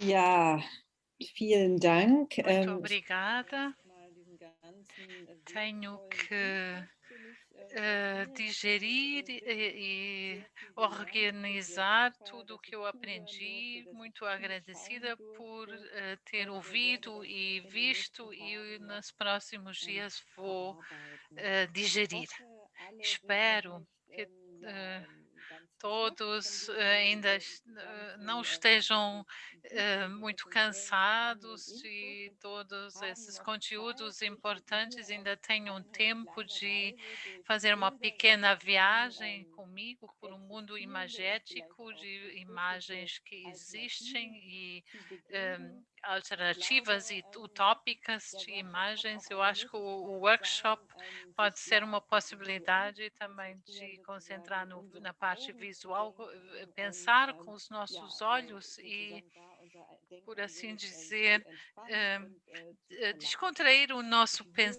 Ja, vielen Dank. Muito Ich obrigada. mal diesen ganzen Tenho wertvollen que Input für mich sammeln. Ich habe digerir e sehr viel gelernt und sehr organizar dankbar, tudo o dass que ich eu zuhören durfte, aprendi. dass ich Muito zuschauen agradecida por durfte ter und werde ouvido das e in den visto, nächsten e Tagen noch nos próximos dias vou verarbeiten. Ich digerir. hoffe, alle sind noch Espero nicht que ganz erschöpft von todos diesem ainda não ganzen estejam wirklich wichtigen, muito essentiellen, spannenden cansados Input e und todos haben esses noch Zeit, conteúdos sich mit mir importantes auf ainda tenham eine tempo kleine de Reise durch fazer uma pequena Bilderwelten viagem comigo por um mundo existierende und vielleicht imagético auch de befürchtete imagens que existem Alternativen e zu begeben. Ich alternativas glaube, e utópicas der de Workshop kann imagens. auch Eu eine acho que o Möglichkeit workshop sein, pode sich ser ja uma auf das Visuelle possibilidade zu também konzentrieren, de sozusagen concentrar mit na unseren parte Augen zu visual, denken und pensar com os nossos olhos e, sozusagen da unser Denken por ein assim wenig dizer, zu entspannen eh, und zu verlagern. descontrair o nosso Ich würde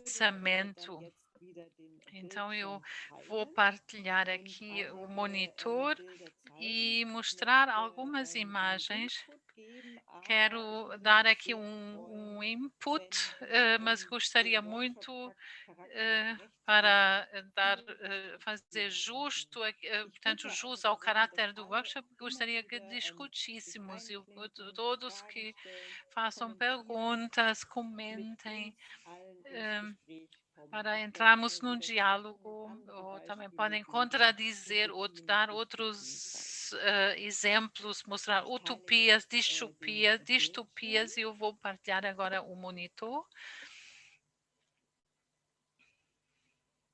dann pensamento. jetzt wieder den Então, eu Bildschirm vou teilen partilhar und aqui o einige monitor Bilder zeigen. e Ich mostrar möchte algumas einen imagens. Input geben, aber ich Quero würde dar mich aqui sehr um freuen, input, wenn wir, mas dem gostaria muito Workshop-Charakter gerecht werden, para dar, hier fazer diskutieren justo, würden. Ich portanto, bitte also jus ao darum, dass caráter do alle workshop, immer gostaria que wieder sich discutíssemos e einklinken, todos Fragen que stellen, façam kommentieren, perguntas, mit comentem, uns allen ins eh, Gespräch kommen, para auch entrarmos gerne num widersprechen und diálogo, andere ou também Beispiele podem geben, contradizer, ou Utopien, dar Dystopien zeigen. outros exemplos, mostrar Ich teile utopias, jetzt den distopias, Bildschirm. distopias, e eu vou partilhar agora o monitor.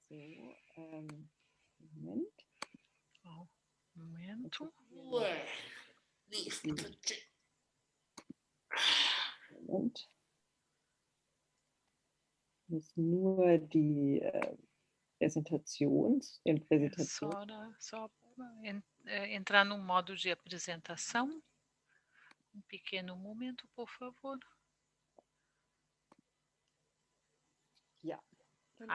So, Moment. Oh, um momento. Moment. Muss nur die den É só entrar no modo de apresentação. Um pequeno momento, por favor. Ja, genau.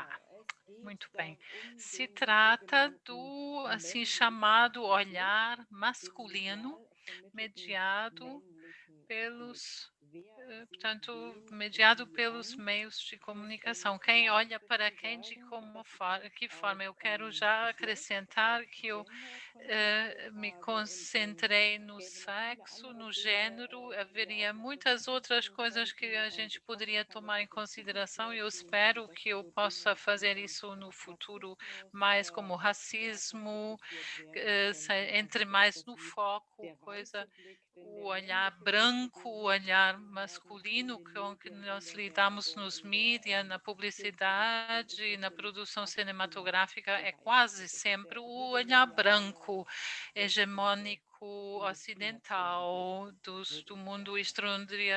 Es Muito geht bem. darum, Se den trata sogenannten do assim männlichen chamado Blick, olhar den masculino medial vermittelten mediado männlichen Blick. pelos, Wer sieht portanto, wen und mediado wie pelos an? meios de Das comunicação. Quem gleich olha para quem, de sozusagen, como dass ich que jetzt forma? auf Eu quero já Geschlecht, auf acrescentar que eu Gender konzentriert me habe und concentrei no gäbe noch viele sexo, andere no Dinge, gênero, die wir haveria auch noch muitas outras diskutieren coisas que könnten. a Und gente ich hoffe, poderia ich kann das tomar em auch in Zukunft consideração e mehr eu tun, also espero dass que eu so possa Dinge fazer wie isso no futuro Rassismus mais como noch stärker racismo, fokussiert werden könnten. Also entre so mais etwas no wie foco, der coisa, weiße Blick, denn o der olhar männliche Blick, mit branco, dem o wir zu olhar tun haben in masculino den com que Medien, in nós der lidamos Werbung, nos in der mídias, na Filmproduktion, ist publicidade, na natürlich produção fast immer cinematográfica, der é weiße quase Blick. Es ist sempre der o olhar hegemoniale branco, westliche hegemônico Industrienationenblick. ocidental Würde do ich mundo sagen. Genau,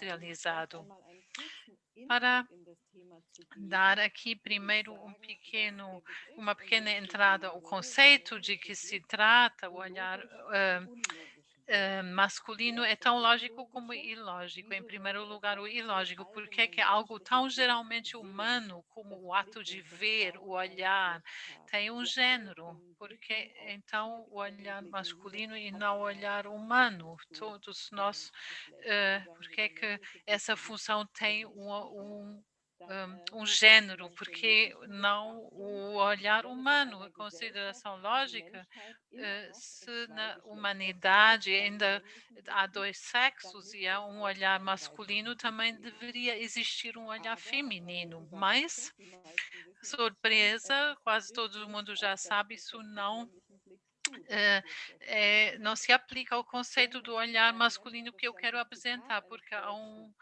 um erst industrializado. einmal einen kurzen Input Para in das Thema zu dar geben, aqui würde ich primeiro sagen, dass der Begriff, uma um den pequena es hier entrada, gehen o soll, der conceito de que männliche se Blick, trata, o so olhar logisch wie unlogisch wirkt. masculino é tão Zuerst das lógico como Unlogische. ilógico. Em Wieso primeiro sollte lugar, o etwas so ilógico. Por que é allgemein algo menschliches tão wie das geralmente Sehen, humano como das o ato de Blicken, das ver, o olhar, tem Augenaufhaben? um Wir alle gênero? können blicken, Porque auch então o Tierquellen olhar blicken. Jedes masculino e hat não o auch olhar Blick humano? zu Todos einem nós, Geschlecht. Wieso sagen wir, porque é der que männliche Blick, essa das ist função der tem menschliche? Dann ist zum gênero? Beispiel der Porque logischen não Betrachtung, o olhar wenn es in humano? A einer Gesellschaft consideração wie die lógica, Menschheit immer noch se zwei na Geschlechter gibt, humanidade einen ainda männlichen Blick há gibt, dois dann sexos e müsste há es auch olhar einen weiblichen masculino, Blick também geben. deveria existir olhar Aber feminino. Überraschung, Mas, die meisten wissen es schon, surpresa, das quase todo trifft mundo nicht já auf das sabe, isso Konzept des não männlichen Blicks zu, das ich hier vorstellen não möchte. se aplica ao conceito Denn do es gibt olhar ein ganz masculino que eu quero interessantes Zitat apresentar, eines porque há deutschen Pop-Theoretikers,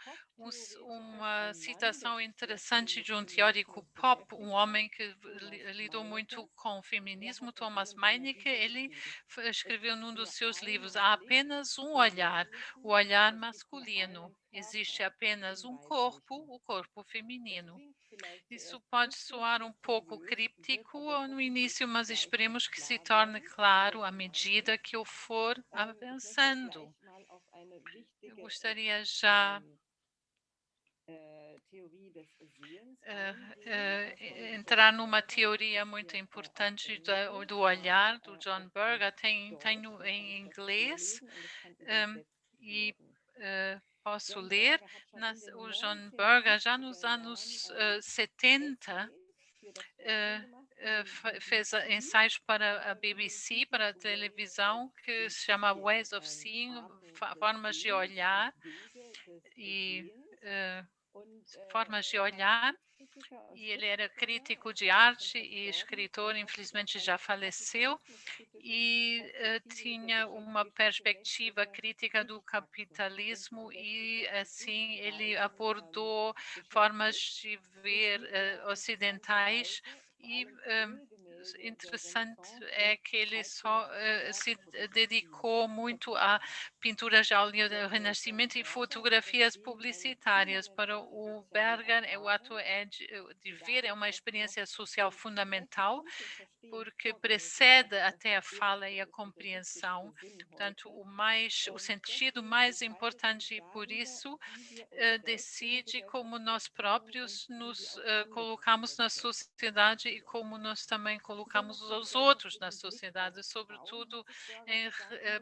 uma ein Mann, der citação sich sehr viel interessante mit de um teórico Feminismus pop, um beschäftigt hat, homem que Thomas lidou muito Meinecke. com o Er feminismo, hat in Thomas einem seiner Meinecke. Bücher Ele geschrieben, es escreveu gibt num dos nur seus livros: einen há Blick, apenas um den olhar, o männlichen, olhar es gibt nur masculino. einen Existe Körper, apenas den um corpo, weiblichen. o corpo Das feminino. klingt vielleicht Isso zuerst pode kryptisch, soar um pouco mysteriös, wird críptico aber no hoffentlich início, mas gleich noch esperemos que se klar torne werden, was claro hier à gemeint medida ist. que eu for Ich möchte avançando. gleich mal auf eine Eu wichtige gostaria já Theorie des Sehens eingehen von entrar John numa Berger. Ich habe teoria das muito hier auf importante do Englisch olhar do auf John Berger. Deutsch, Tenho dann kann em ich das inglês vorlesen und es kann um, übersetzt e werden. posso ler. O John Berger, já nos anos 70, fez ensaios para a BBC, para a televisão, que se chama Ways of Seeing, formas de olhar e formas de olhar. E ele era crítico de arte e escritor, infelizmente já faleceu, e tinha uma perspectiva crítica do capitalismo e assim ele abordou formas de ver ocidentais e interessante é que ele só se dedicou muito a pinturas de óleo do Renascimento e fotografias publicitárias. Para o Berger, o ato de ver é uma experiência social fundamental, porque precede até a fala e a compreensão. Portanto, o sentido mais importante e por isso decide como nós próprios nos colocamos na sociedade e como nós também colocamos os outros na sociedade, sobretudo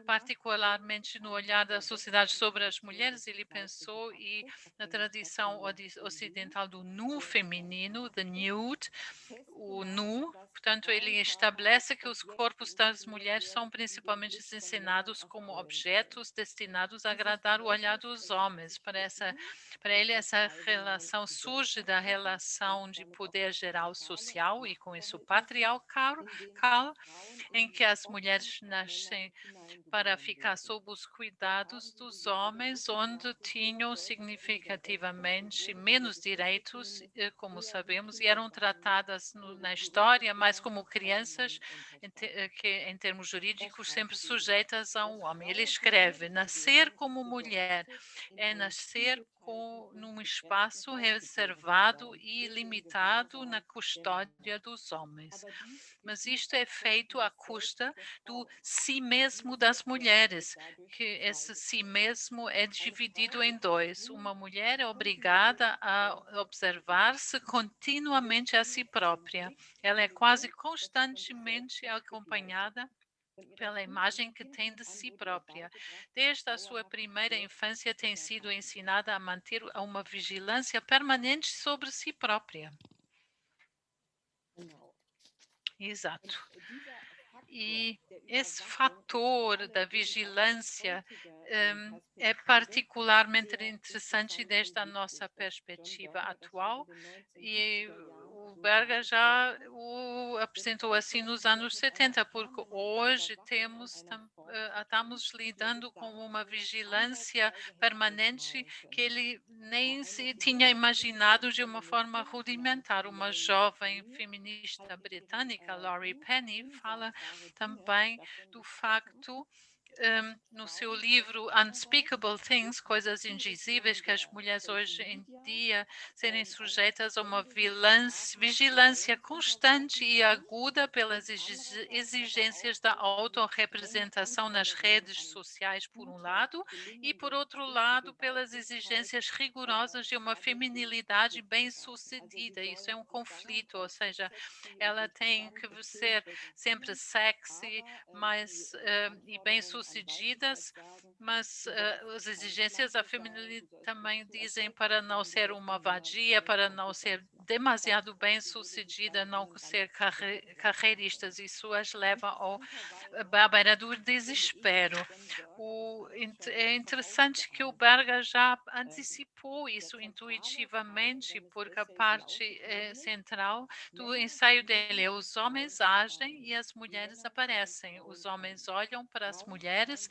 particularmente no olhar da sociedade sobre as mulheres. Ele pensou e na tradição ocidental do nu feminino, the nude, o nu. Portanto, ele estabelece que os corpos das mulheres são principalmente ensinados como objetos destinados a agradar o olhar dos homens. Para ele, essa relação surge da relação de poder geral social e, com isso, patriarcal, em que as mulheres nascem para ficar sob os cuidados dos homens, onde tinham significativamente menos direitos, como sabemos, e eram tratadas na história mais como crianças, que em termos jurídicos sempre sujeitas a um homem. Ele escreve: nascer como mulher é nascer num espaço reservado e limitado na custódia dos homens. Mas isto é feito à custa do si mesmo das mulheres, que esse si mesmo é dividido em dois. Uma mulher é obrigada a observar-se continuamente a si própria. Ela é quase constantemente acompanhada pela imagem que tem de si própria. Desde a sua primeira infância tem sido ensinada a manter uma vigilância permanente sobre si própria. Exato. E esse fator da vigilância é particularmente interessante desde a nossa perspectiva atual, e o Berger já o apresentou assim nos anos 70, porque hoje estamos lidando com uma vigilância permanente que ele nem se tinha imaginado de uma forma rudimentar. Uma jovem feminista britânica, Laurie Penny, fala também do facto, no seu livro Unspeakable Things, Coisas Indizíveis, que as mulheres hoje em dia serem sujeitas a uma vigilância constante e aguda pelas exigências da autorrepresentação nas redes sociais, por um lado, e, por outro lado, pelas exigências rigorosas de uma feminilidade bem-sucedida. Isso é um conflito, ou seja, ela tem que ser sempre sexy, mais e bem-sucedidas, mas as exigências da feminilidade também dizem para não ser uma vadia, para não ser demasiado bem-sucedida, não ser carreiristas. Isso as leva à beira do desespero. É interessante que o Berger já antecipou isso intuitivamente, porque a parte central do ensaio dele é: os homens agem e as mulheres aparecem. Os homens olham para as mulheres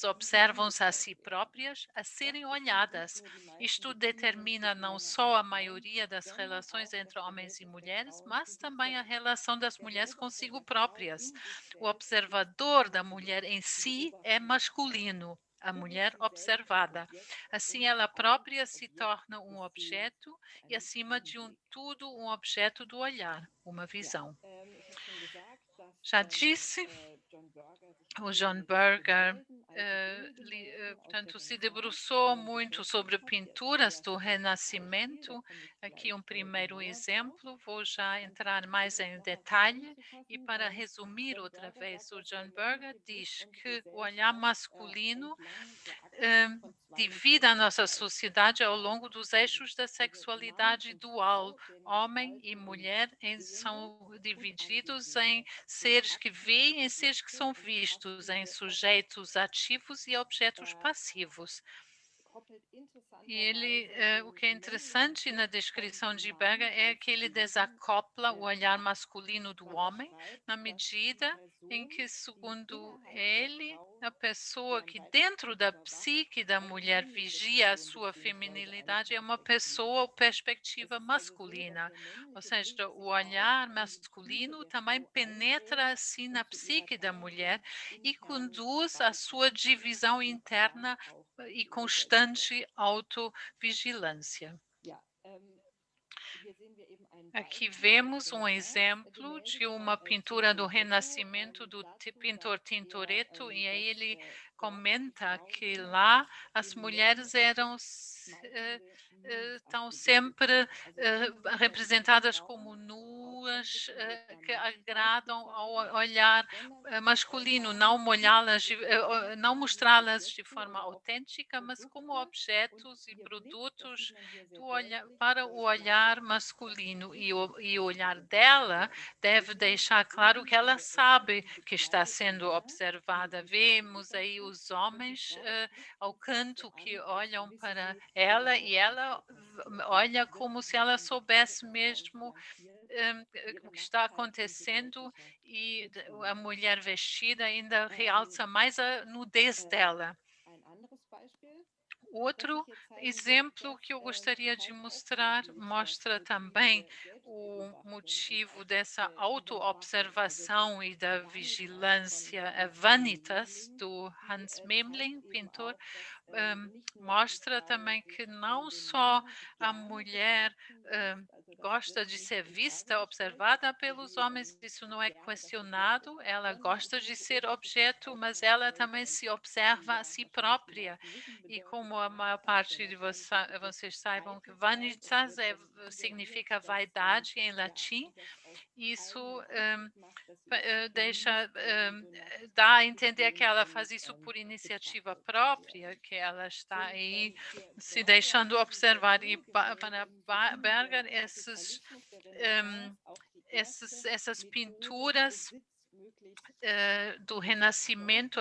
observam-se a si próprias a serem olhadas. Isto determina não só a maioria das relações entre homens e mulheres, mas também a relação das mulheres consigo próprias. O observador da mulher em si é masculino, a mulher observada. Assim, ela própria se torna um objeto e, acima de tudo, um objeto do olhar, uma visão. Já disse, o John Berger portanto, se debruçou muito sobre pinturas do Renascimento. Aqui um primeiro exemplo, vou já entrar mais em detalhe. E para resumir outra vez, o John Berger diz que o olhar masculino divide a nossa sociedade ao longo dos eixos da sexualidade dual. Homem e mulher são divididos em seres que veem e seres que são vistos, em sujeitos ativos e objetos passivos. E ele, o que é interessante na descrição de Berger é que ele desacopla o olhar masculino do homem, na medida em que, segundo ele, a pessoa que dentro da psique da mulher vigia a sua feminilidade é uma pessoa ou perspectiva masculina, ou seja, o olhar masculino também penetra assim na psique da mulher e conduz à sua divisão interna e constante autovigilância. Aqui vemos um exemplo de uma pintura do Renascimento do pintor Tintoretto, e aí ele comenta que lá as mulheres estão sempre representadas como nuas, que agradam ao olhar masculino, não mostrá-las de forma autêntica, mas como objetos e produtos para o olhar masculino. E o olhar dela deve deixar claro que ela sabe que está sendo observada. Vemos aí os homens ao canto que olham para ela e ela olha como se ela soubesse mesmo o que está acontecendo, e a mulher vestida ainda realça mais a nudez dela. Outro exemplo que eu gostaria de mostrar mostra também o motivo dessa autoobservação e da vigilância, a Vanitas, do Hans Memling, pintor, mostra também que não só a mulher gosta de ser vista, observada pelos homens, isso não é questionado, ela gosta de ser objeto, mas ela também se observa a si própria. E como a maior parte de vocês saibam que vanitas significa vaidade em latim, isso dá a entender que ela faz isso por iniciativa própria, que ela está aí se deixando observar. E para Berger, essas pinturas do Renascimento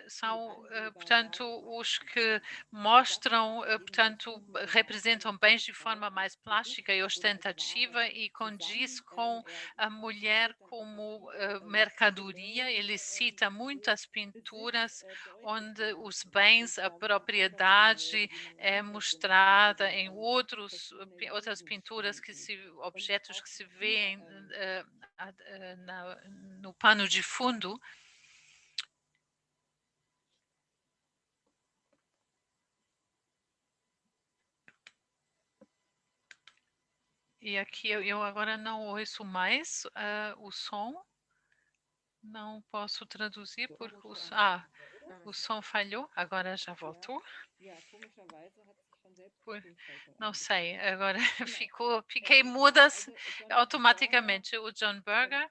são, portanto, os que mostram, portanto, representam bens de forma mais plástica e ostentativa e condiz com a mulher como mercadoria. Ele cita muitas pinturas onde os bens, a propriedade é mostrada em outras pinturas objetos que se veem no pano de fundo. E aqui eu agora não ouço mais o som. Não posso traduzir porque o som falhou. Agora já voltou. Não sei, agora fiquei muda automaticamente. O John Berger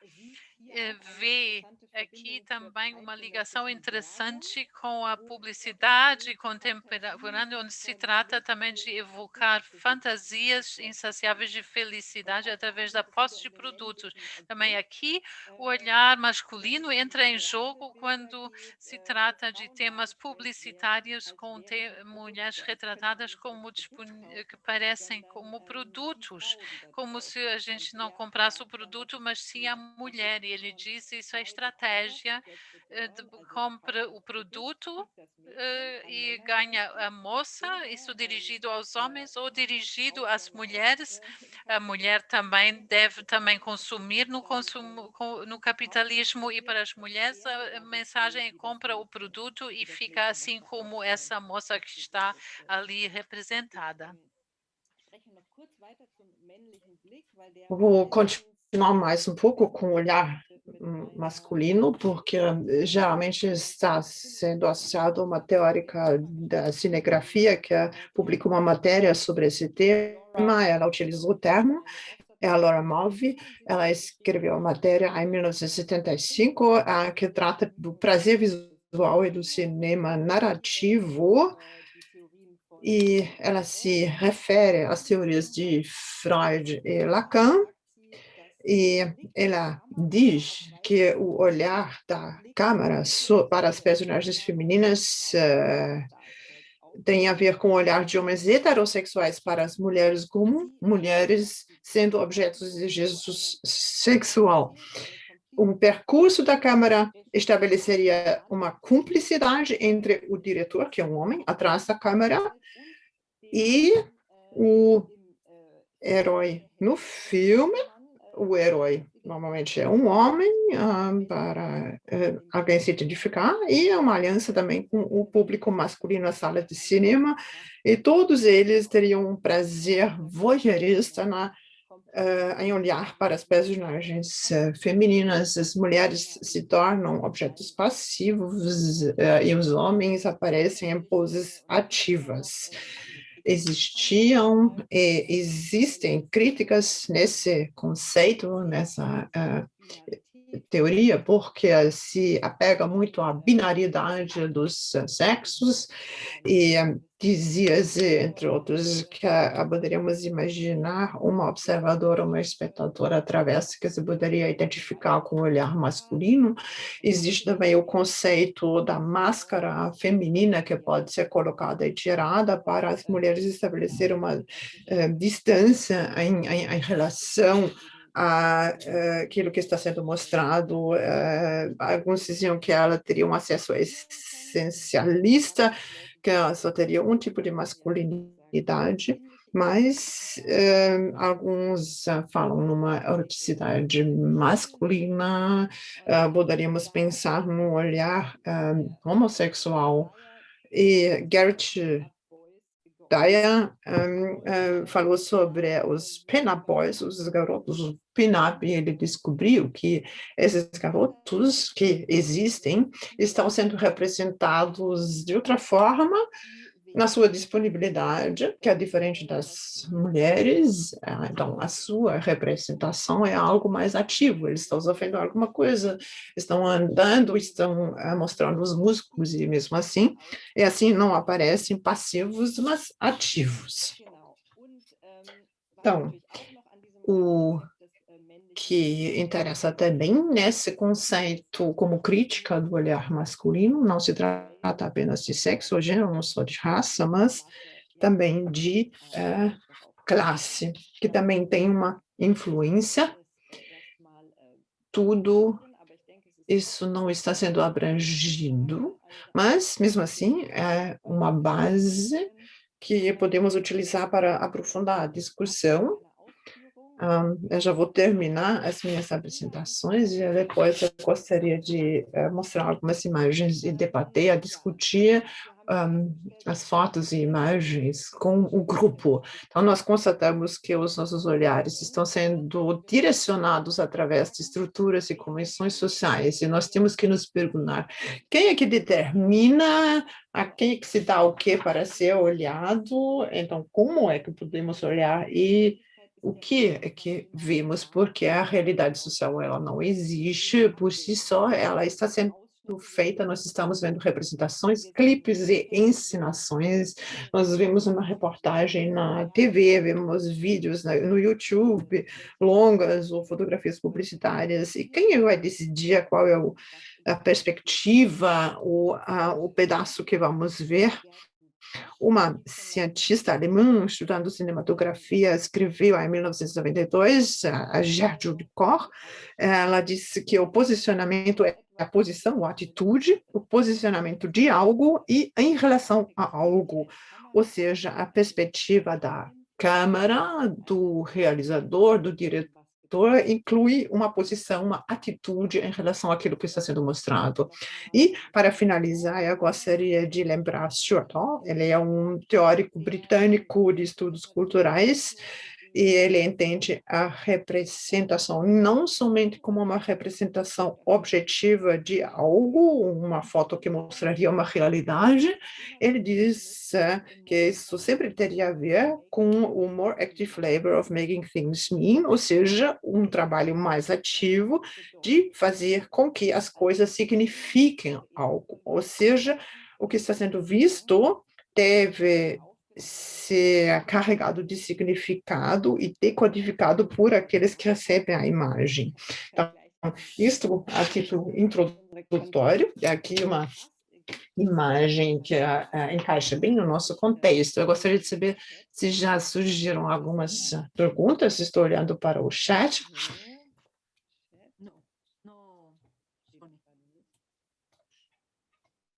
vê aqui também uma ligação interessante com a publicidade contemporânea, onde se trata também de evocar fantasias insaciáveis de felicidade através da posse de produtos. Também aqui o olhar masculino entra em jogo quando se trata de temas publicitários com mulheres retratadas como que parecem como produtos, como se a gente não comprasse o produto, mas sim a mulher. E ele diz isso é estratégia, compra o produto e ganha a moça, isso dirigido aos homens ou dirigido às mulheres. A mulher também deve também consumir no capitalismo, e para as mulheres a mensagem é compra o produto e fica assim como essa moça que está ali representada. Vou continuar mais um pouco com o olhar masculino, porque geralmente está sendo associado a uma teórica da cinegrafia que publicou uma matéria sobre esse tema. Ela utilizou o termo, é a Laura Mulvey. Ela escreveu a matéria em 1975, que trata do prazer visual e do cinema narrativo, e ela se refere às teorias de Freud e Lacan, e ela diz que o olhar da câmera para as personagens femininas tem a ver com o olhar de homens heterossexuais para as mulheres como mulheres sendo objetos de desejo sexual. Um percurso da câmera estabeleceria uma cumplicidade entre o diretor, que é um homem, atrás da câmera, e o herói no filme. O herói normalmente é um homem, para alguém se identificar, e é uma aliança também com o público masculino na sala de cinema, e todos eles teriam um prazer voyeurista em olhar para as personagens femininas. As mulheres se tornam objetos passivos e os homens aparecem em poses ativas. Existiam e existem críticas nesse conceito, nessa teoria, porque se apega muito à binariedade dos sexos, e dizia-se, entre outros, que poderíamos imaginar uma observadora, uma espectadora através que se poderia identificar com o olhar masculino. Existe também o conceito da máscara feminina, que pode ser colocada e tirada para as mulheres estabelecer uma distância em relação aquilo que está sendo mostrado. Alguns diziam que ela teria um acesso essencialista, que ela só teria um tipo de masculinidade, mas alguns falam numa eroticidade masculina. Poderíamos pensar no olhar homossexual. E Garrett Dyer falou sobre os pin-up boys, os garotos pin-up, e ele descobriu que esses garotos que existem estão sendo representados de outra forma na sua disponibilidade, que é diferente das mulheres. Então, a sua representação é algo mais ativo, eles estão sofrendo alguma coisa, estão andando, estão mostrando os músculos, e mesmo assim, não aparecem passivos, mas ativos. Então, o que interessa também nesse conceito como crítica do olhar masculino, não se trata apenas de sexo ou gênero, não só de raça, mas também de classe, que também tem uma influência. Tudo isso não está sendo abrangido, mas, mesmo assim, é uma base que podemos utilizar para aprofundar a discussão. Eu já vou terminar as minhas apresentações e depois eu gostaria de mostrar algumas imagens e debater, discutir as fotos e imagens com o grupo. Então, nós constatamos que os nossos olhares estão sendo direcionados através de estruturas e convenções sociais, e nós temos que nos perguntar quem é que determina a quem é que se dá o que para ser olhado. Então, como é que podemos olhar e o que é que vimos? Porque a realidade social, ela não existe por si só, ela está sendo feita, nós estamos vendo representações, clipes e encenações. Nós vimos uma reportagem na TV, vemos vídeos no YouTube, longas ou fotografias publicitárias, e quem vai decidir qual é a perspectiva, o pedaço que vamos ver? Uma cientista alemã estudando cinematografia escreveu em 1992, a Gertrude Koch. Ela disse que o posicionamento é a posição, a atitude, o posicionamento de algo e em relação a algo, ou seja, a perspectiva da câmera, do realizador, do diretor, inclui uma posição, uma atitude em relação àquilo que está sendo mostrado. E, para finalizar, eu gostaria de lembrar Stuart Hall. Ele é um teórico britânico de estudos culturais, e ele entende a representação não somente como uma representação objetiva de algo, uma foto que mostraria uma realidade. Ele diz que isso sempre teria a ver com o more active labor of making things mean, ou seja, um trabalho mais ativo de fazer com que as coisas signifiquem algo, ou seja, o que está sendo visto deve ser carregado de significado e decodificado por aqueles que recebem a imagem. Então, isto a título introdutório, é aqui uma imagem que encaixa bem no nosso contexto. Eu gostaria de saber se já surgiram algumas perguntas, estou olhando para o chat.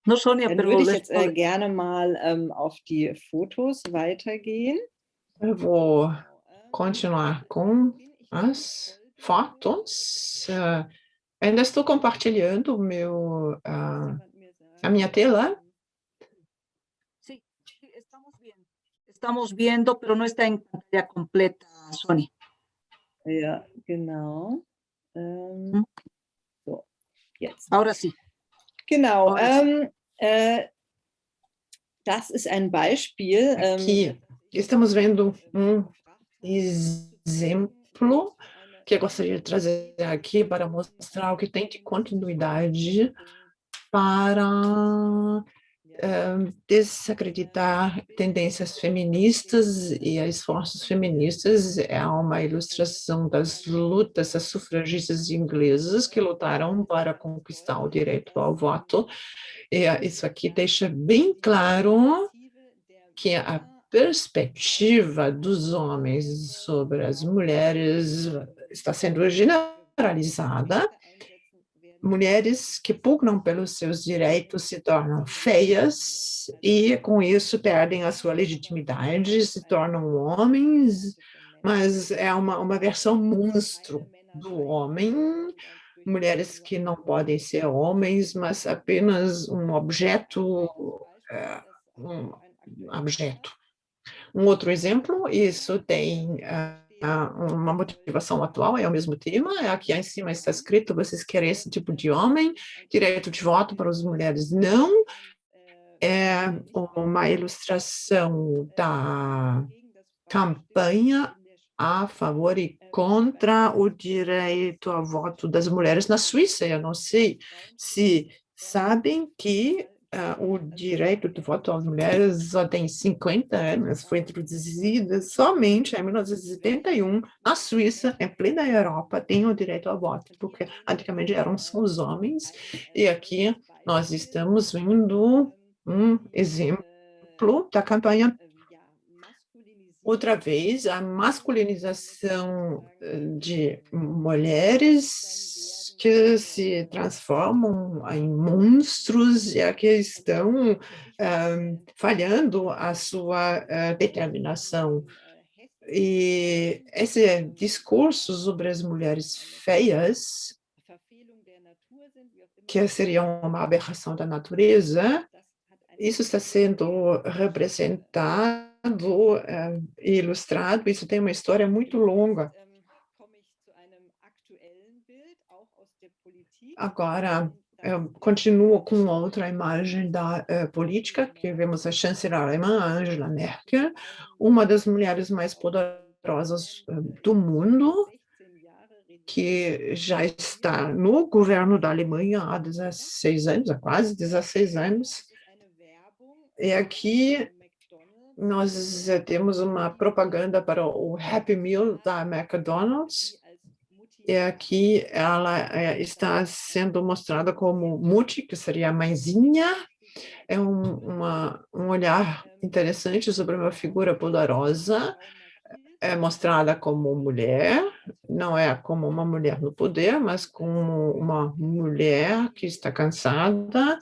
No, Sônia, Dann pero würde ich let's jetzt call it. gerne mal auf die Fotos weitergehen. Eu vou continuar com as fotos. Ainda estou compartilhando a minha tela. Sí, sí, estamos viendo, pero no está en pantalla completa, Sony. Ja, genau. So, jetzt. Ahora sí. Genau. Ahora Das ist ein Beispiel. Aqui estamos vendo exemplo que eu gostaria de trazer aqui para mostrar o que tem de continuidade para desacreditar tendências feministas e esforços feministas. É uma ilustração das lutas das sufragistas inglesas que lutaram para conquistar o direito ao voto. E isso aqui deixa bem claro que a perspectiva dos homens sobre as mulheres está sendo generalizada. Mulheres que pugnam pelos seus direitos se tornam feias e, com isso, perdem a sua legitimidade, se tornam homens, mas é uma versão monstro do homem. Mulheres que não podem ser homens, mas apenas um objeto. Um outro exemplo, isso tem uma motivação atual, é o mesmo tema, aqui em cima está escrito, vocês querem esse tipo de homem, direito de voto para as mulheres não, é uma ilustração da campanha a favor e contra o direito a voto das mulheres na Suíça. Eu não sei se sabem que o direito de voto às mulheres só tem 50 anos, foi introduzida somente em 1971, na Suíça, em plena Europa, tem o direito ao voto, porque antigamente eram só os homens, e aqui nós estamos vendo um exemplo da campanha. Outra vez, a masculinização de mulheres que se transformam em monstros e que estão falhando a sua determinação. E esse discurso sobre as mulheres feias, que seriam uma aberração da natureza, isso está sendo representado e ilustrado, isso tem uma história muito longa. Agora, eu continuo com outra imagem da política, que vemos a chanceler alemã, Angela Merkel, uma das mulheres mais poderosas do mundo, que já está no governo da Alemanha há 16 anos, há quase 16 anos. E aqui nós temos uma propaganda para o Happy Meal da McDonald's. E aqui ela está sendo mostrada como Mutti, que seria a mãezinha. É um olhar interessante sobre uma figura poderosa. É mostrada como mulher, não é como uma mulher no poder, mas como uma mulher que está cansada,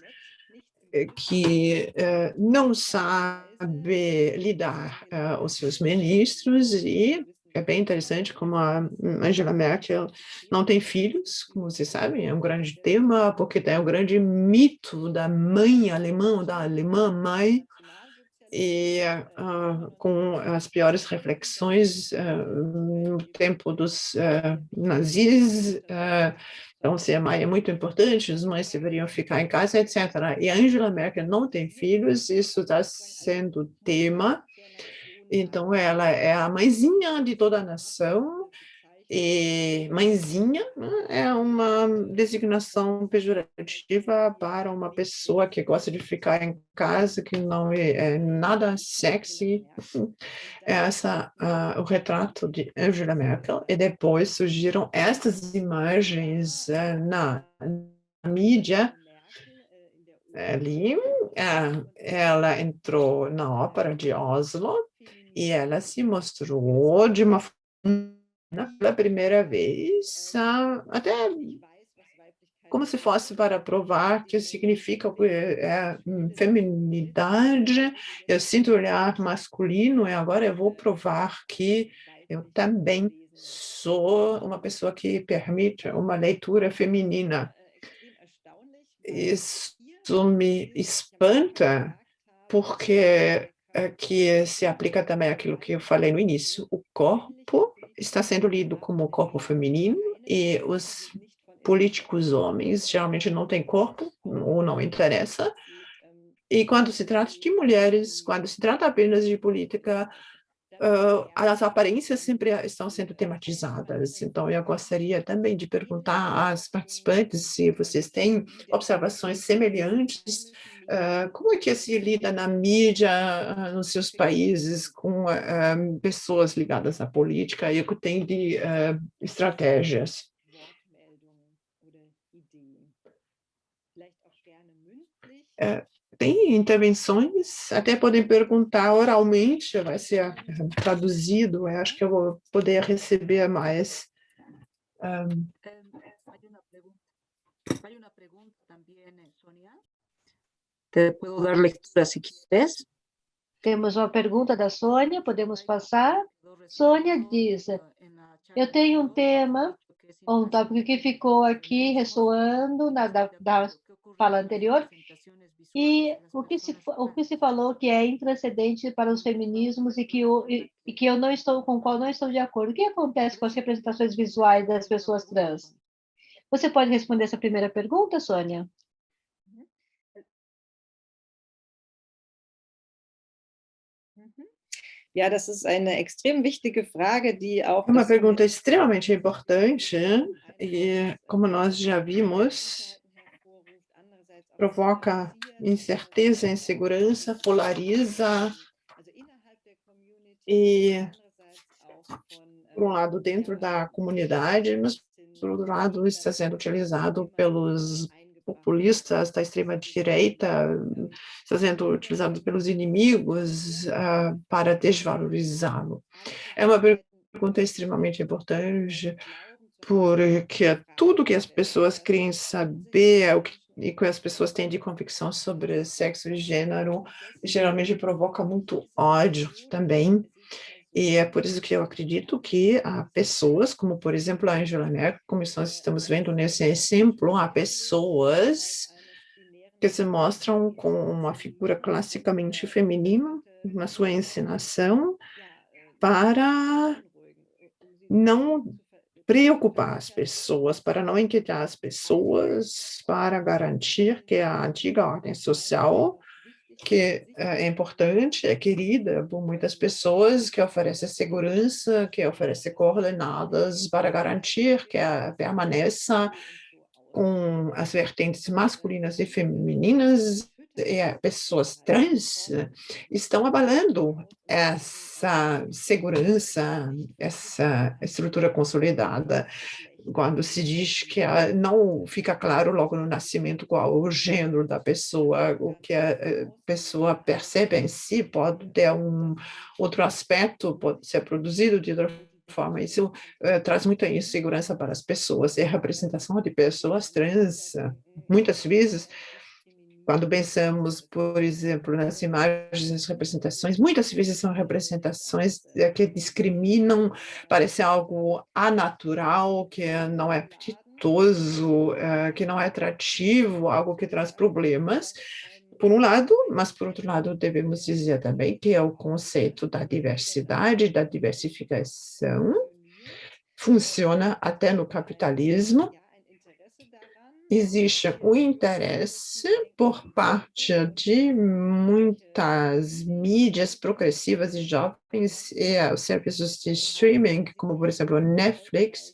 que não sabe lidar os seus ministros, e é bem interessante como a Angela Merkel não tem filhos, como vocês sabem, é um grande tema, porque tem o grande mito da mãe alemã, da alemã mãe, e com as piores reflexões no tempo dos nazis. Então, ser mãe é muito importante, as mães deveriam ficar em casa, etc. E a Angela Merkel não tem filhos, isso está sendo tema. Então, ela é a mãezinha de toda a nação, e mãezinha, né, é uma designação pejorativa para uma pessoa que gosta de ficar em casa, que não é nada sexy. É o retrato de Angela Merkel. E depois surgiram estas imagens na mídia. Ali, ela entrou na ópera de Oslo e ela se mostrou de uma forma pela primeira vez, até como se fosse para provar que significa feminidade. Eu sinto olhar masculino e agora eu vou provar que eu também sou uma pessoa que permite uma leitura feminina. Isso me espanta, porque que se aplica também àquilo que eu falei no início. O corpo está sendo lido como corpo feminino e os políticos homens geralmente não têm corpo ou não interessa. E quando se trata de mulheres, quando se trata apenas de política, as aparências sempre estão sendo tematizadas. Então, eu gostaria também de perguntar às participantes se vocês têm observações semelhantes, como é que se lida na mídia, nos seus países, com pessoas ligadas à política e o que tem de estratégias. Tem intervenções, até podem perguntar oralmente, vai ser traduzido, eu acho que eu vou poder receber mais. Hay una pregunta también, Sonia. Te puedo dar lectura si quieres. Temos uma pergunta da Sônia, podemos passar? Sônia diz, eu tenho um tema, um tópico que ficou aqui ressoando da fala anterior, e o que se falou que é intranscendente para os feminismos e que eu não estou, com o qual não estou de acordo. O que acontece com as representações visuais das pessoas trans? Você pode responder essa primeira pergunta, Sônia? Ja, das ist eine extrem wichtige Frage, die auch... É uma pergunta extremamente importante, e como nós já vimos, provoca incerteza, insegurança, polariza, e, por um lado, dentro da comunidade, mas, por outro lado, está sendo utilizado pelos populistas da extrema-direita, está sendo utilizado pelos inimigos para desvalorizá-lo. É uma pergunta extremamente importante, porque tudo que as pessoas querem saber e que as pessoas têm de convicção sobre sexo e gênero, geralmente provoca muito ódio também. E é por isso que eu acredito que há pessoas, como por exemplo a Angela Merkel, como nós estamos vendo nesse exemplo, há pessoas que se mostram com uma figura classicamente feminina na sua encenação para não preocupar as pessoas, para não inquietar as pessoas, para garantir que a antiga ordem social, que é importante, é querida por muitas pessoas, que oferece segurança, que oferece coordenadas para garantir que permaneça com as vertentes masculinas e femininas, e pessoas trans estão abalando essa segurança, essa estrutura consolidada. Quando se diz que não fica claro logo no nascimento qual o gênero da pessoa, o que a pessoa percebe em si pode ter um outro aspecto, pode ser produzido de outra forma. Isso traz muita insegurança para as pessoas. E a representação de pessoas trans, muitas vezes, quando pensamos, por exemplo, nas imagens, nas representações, muitas vezes são representações que discriminam, parece algo anatural, que não é apetitoso, que não é atrativo, algo que traz problemas, por um lado, mas por outro lado devemos dizer também que é o conceito da diversidade, da diversificação, funciona até no capitalismo. Existe um interesse por parte de muitas mídias progressivas e jovens e os serviços de streaming, como por exemplo Netflix,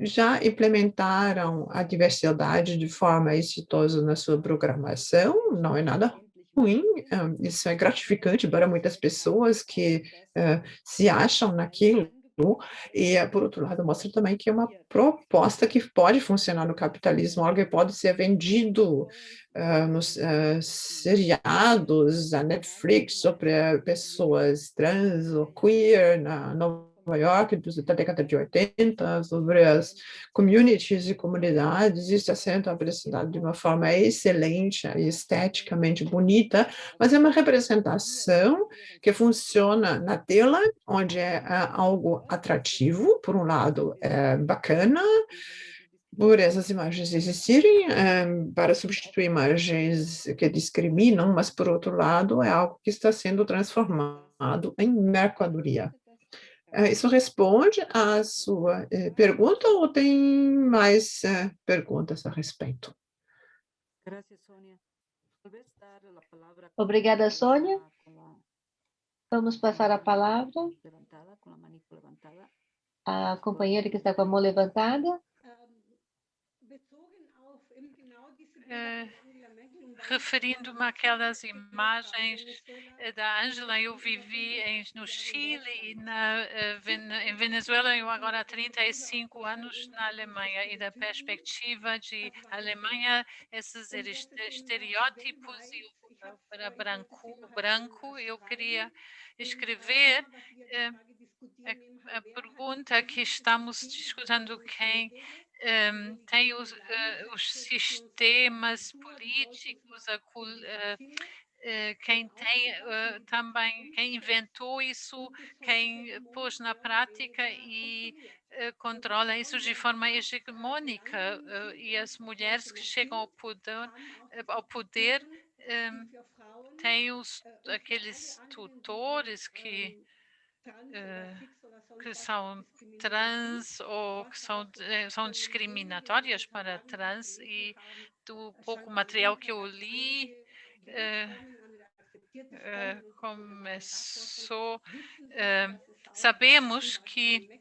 já implementaram a diversidade de forma exitosa na sua programação, não é nada ruim, isso é gratificante para muitas pessoas que se acham naquilo, e, por outro lado, mostra também que é uma proposta que pode funcionar no capitalismo, algo que pode ser vendido nos seriados, a Netflix, sobre pessoas trans ou queer na Nova York, da década de 80, sobre as communities e comunidades, isso está sendo apresentado de uma forma excelente e esteticamente bonita, mas é uma representação que funciona na tela, onde é algo atrativo, por um lado, é bacana, por essas imagens existirem, para substituir imagens que discriminam, mas, por outro lado, é algo que está sendo transformado em mercadoria. Isso responde à sua pergunta ou tem mais perguntas a respeito? Obrigada, Sônia. Vamos passar a palavra à companheira que está com a mão levantada. Referindo-me àquelas imagens da Ângela, eu vivi no Chile e em Venezuela, eu agora há 35 anos na Alemanha, e da perspectiva de Alemanha, esses estereótipos e para branco, eu queria escrever a pergunta que estamos discutindo, quem tem os sistemas políticos, quem tem também, quem inventou isso, quem pôs na prática e controla isso de forma hegemônica, e as mulheres que chegam ao poder têm aqueles tutores que são trans ou que são discriminatórias para trans, e do pouco material que eu li, começou. Sabemos que,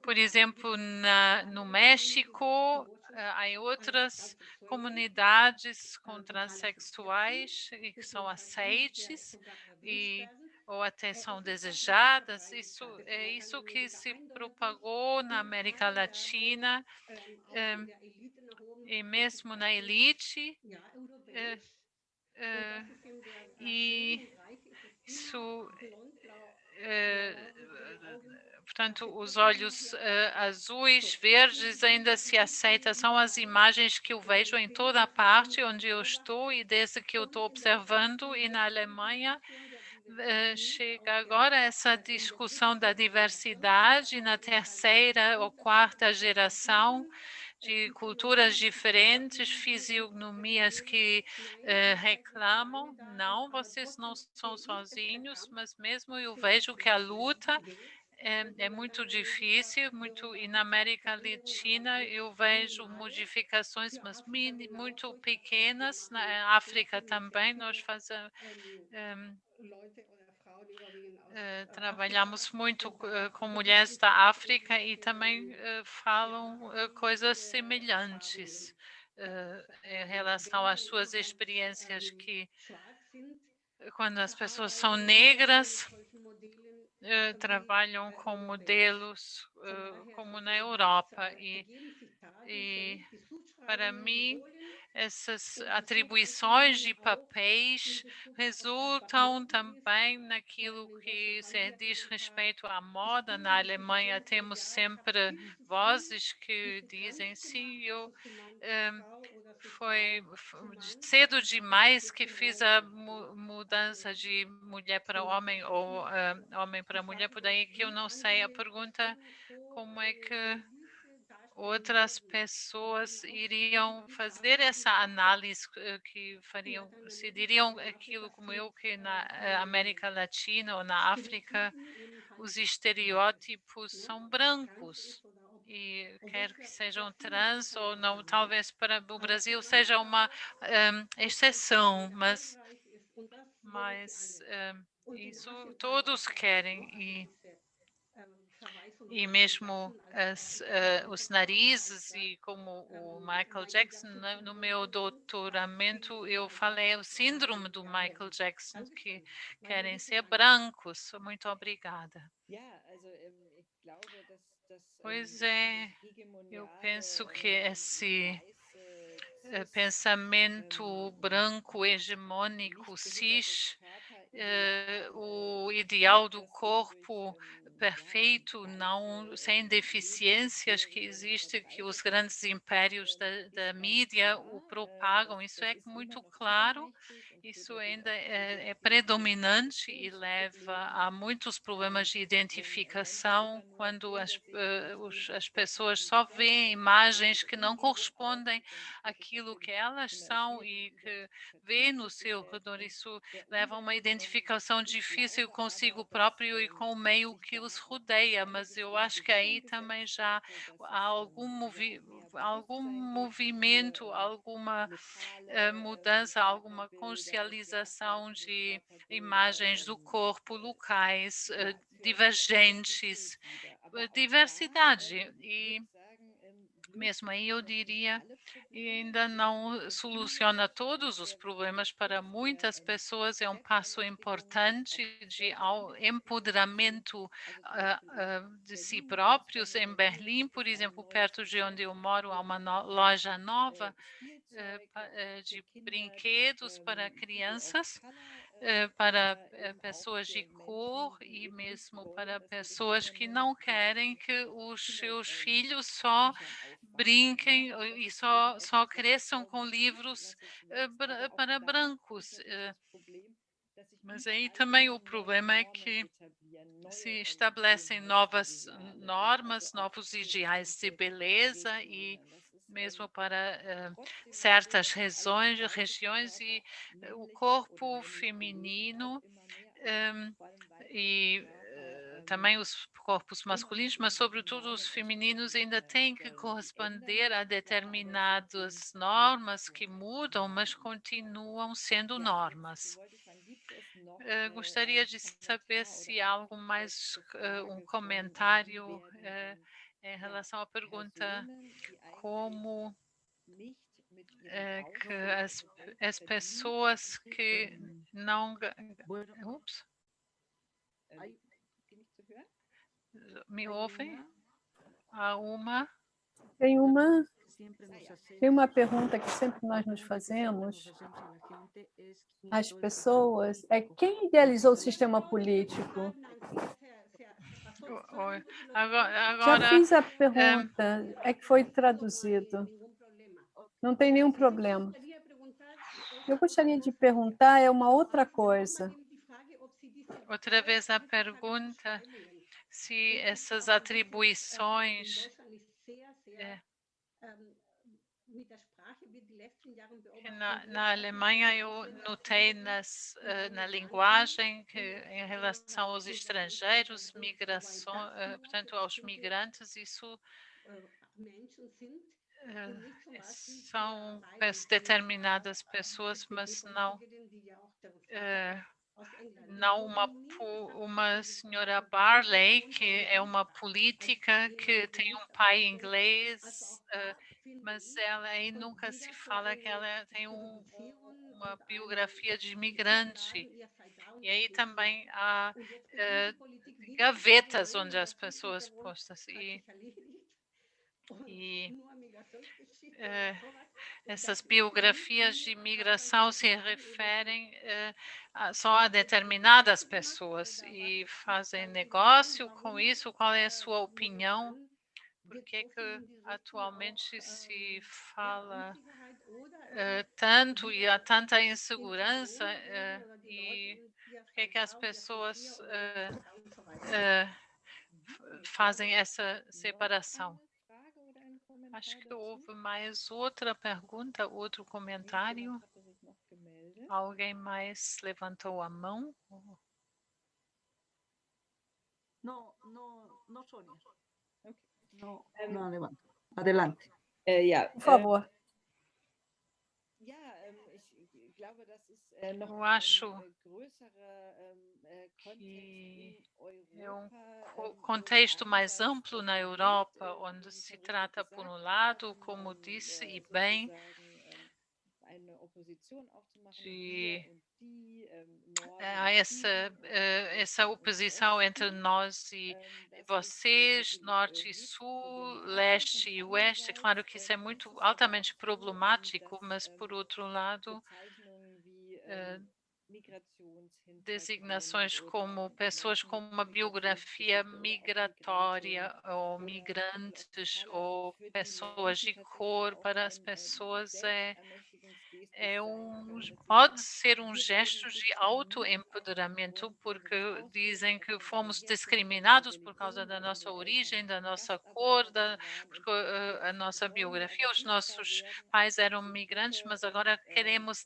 por exemplo, no México, há outras comunidades com transexuais e que são aceites ou até são desejadas. Isso é isso que se propagou na América Latina, e mesmo na elite. E isso, portanto, os olhos azuis, verdes ainda se aceita, são as imagens que eu vejo em toda a parte onde eu estou e desde que eu estou observando, e na Alemanha chega agora essa discussão da diversidade na terceira ou quarta geração, de culturas diferentes, fisionomias que reclamam. Não, vocês não são sozinhos, mas mesmo eu vejo que a luta é muito difícil, e na América Latina eu vejo modificações, mas muito pequenas. Na África também nós fazemos, trabalhamos muito com mulheres da África e também falam coisas semelhantes em relação às suas experiências, que quando as pessoas são negras, trabalham com modelos como na Europa, e para mim essas atribuições de papéis resultam também naquilo que se diz respeito à moda. Na Alemanha temos sempre vozes que dizem sim, foi cedo demais que fiz a mudança de mulher para homem ou homem para mulher, por daí que eu não sei a pergunta, como é que outras pessoas iriam fazer essa análise, que fariam, se diriam aquilo como eu, que na América Latina ou na África os estereótipos são brancos, e quer que sejam trans ou não, talvez para o Brasil seja uma exceção, mas isso todos querem, e mesmo os narizes, e como o Michael Jackson, no meu doutoramento eu falei o síndrome do Michael Jackson, que querem ser brancos. Muito obrigada. Pois é, eu penso que esse pensamento branco hegemônico cis, o ideal do corpo perfeito, não sem deficiências, que existe, que os grandes impérios da mídia o propagam. Isso é muito claro, isso ainda é predominante e leva a muitos problemas de identificação, quando as pessoas só veem imagens que não correspondem àquilo que elas são e que vê no seu redor. Isso leva a uma identificação difícil consigo próprio e com o meio que os rodeia, mas eu acho que aí também já há algum movimento, alguma mudança, alguma consciencialização de imagens do corpo locais, divergentes, diversidade. E mesmo aí eu diria, e ainda não soluciona todos os problemas. Para muitas pessoas é um passo importante de empoderamento de si próprios. Em Berlim, por exemplo, perto de onde eu moro, há uma loja nova de brinquedos para crianças, para pessoas de cor, e mesmo para pessoas que não querem que os seus filhos só brinquem e só cresçam com livros para brancos. Mas aí também o problema é que se estabelecem novas normas, novos ideais de beleza, e mesmo para certas regiões, e o corpo feminino e também os corpos masculinos, mas sobretudo os femininos, ainda têm que corresponder a determinadas normas que mudam, mas continuam sendo normas. Gostaria de saber se há algo mais, um comentário em relação à pergunta como que as pessoas que não... Bueno, Ups, hay me hay ouvem? una Há uma... Tem uma, que siempre nos tem uma hacemos, pergunta que sempre nós nos fazemos às pessoas, é quem idealizou o sistema político? Já Agora, fiz a pergunta, é que foi traduzido. Não tem nenhum problema. Eu gostaria de perguntar é uma outra coisa. outra vez a pergunta, se essas atribuições que na Alemanha eu notei na linguagem, que em relação aos estrangeiros, migração, portanto aos migrantes, isso são determinadas pessoas, mas não uma senhora Barley, que é uma política que tem um pai inglês, mas ela aí nunca se fala que ela tem uma biografia de imigrante. E aí também há gavetas onde as pessoas postam. E essas biografias de imigração se referem só a determinadas pessoas e fazem negócio com isso. Qual é a sua opinião? Por que atualmente se fala tanto e há tanta insegurança, e por que as pessoas fazem essa separação? Acho que houve mais outra pergunta, outro comentário. Alguém mais levantou a mão? No, Sonia. No levanto. Adelante. Ja, Por favor. Eu acho que é um contexto mais amplo na Europa, onde se trata, por um lado, como disse, e bem, de essa oposição entre nós e vocês, norte e sul, leste e oeste. Claro que isso é muito altamente problemático, mas, por outro lado, designações como pessoas com uma biografia migratória ou migrantes ou pessoas de cor, para as pessoas pode ser um gesto de autoempoderamento, porque dizem que fomos discriminados por causa da nossa origem, da nossa cor, porque a nossa biografia, os nossos pais eram migrantes, mas agora queremos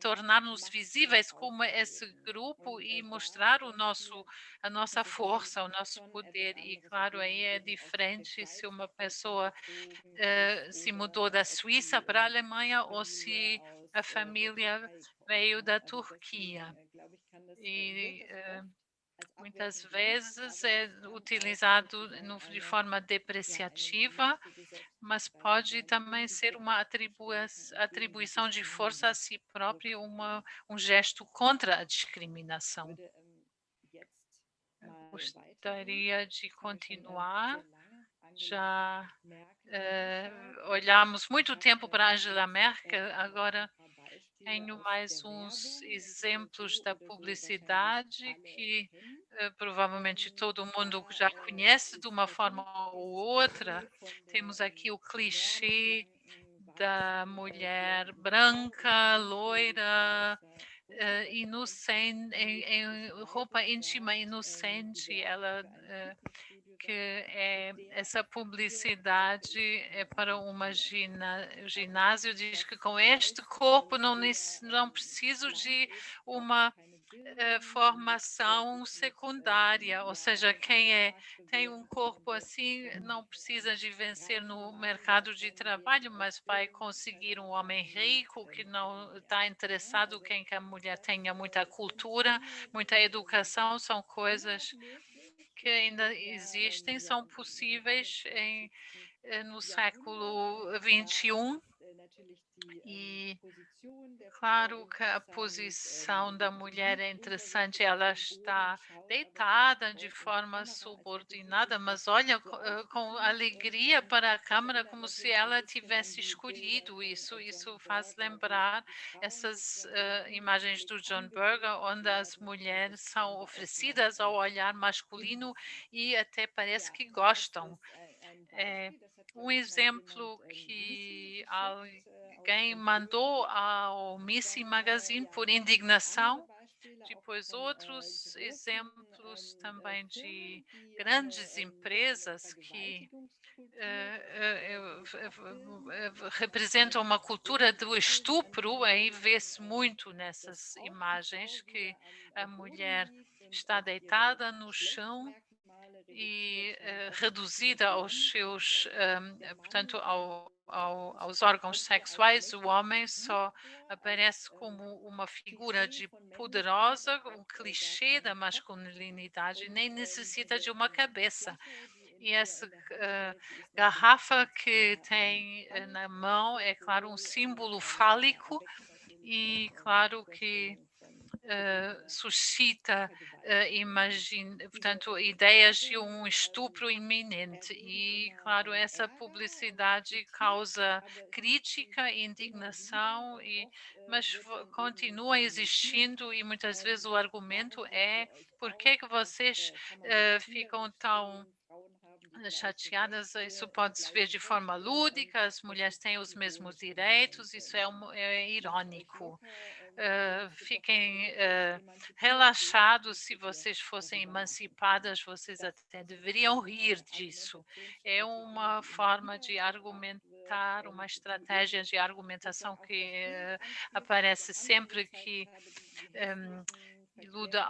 tornar-nos visíveis como esse grupo e mostrar a nossa força, o nosso poder. E, claro, aí é diferente se uma pessoa se mudou da Suíça para a Alemanha ou se a família veio da Turquia. E muitas vezes é utilizado de forma depreciativa, mas pode também ser uma atribuição de força a si próprio, um gesto contra a discriminação. Gostaria de continuar. Já olhamos muito tempo para Angela Merkel, agora tenho mais uns exemplos da publicidade que provavelmente todo mundo já conhece de uma forma ou outra. Temos aqui o clichê da mulher branca, loira, inocente, em roupa íntima inocente, ela que essa publicidade é para uma ginásio, diz que com este corpo não preciso de uma formação secundária, ou seja, tem um corpo assim não precisa de vencer no mercado de trabalho, mas vai conseguir um homem rico que não está interessado em que a mulher tenha muita cultura, muita educação, são coisas que ainda existem, são possíveis no século XXI. E claro que a posição da mulher é interessante, ela está deitada de forma subordinada, mas olha com alegria para a câmera, como se ela tivesse escolhido isso. Isso faz lembrar essas imagens do John Berger, onde as mulheres são oferecidas ao olhar masculino e até parece que gostam. Um exemplo que alguém mandou ao Missy Magazine por indignação, depois outros exemplos também de grandes empresas que representam uma cultura do estupro, aí vê-se muito nessas imagens que a mulher está deitada no chão e reduzida aos seus, portanto, aos órgãos sexuais. O homem só aparece como uma figura de poderosa, um clichê da masculinidade, nem necessita de uma cabeça. E essa garrafa que tem na mão é, claro, um símbolo fálico e, claro, que suscita, portanto, ideias de um estupro iminente. E, claro, essa publicidade causa crítica, indignação, mas continua existindo e muitas vezes o argumento é por que vocês ficam tão chateadas, isso pode se ver de forma lúdica, as mulheres têm os mesmos direitos, isso é irônico. fiquem relaxados. Se vocês fossem emancipadas, vocês até deveriam rir disso. É uma forma de argumentar, uma estratégia de argumentação que aparece sempre que iluda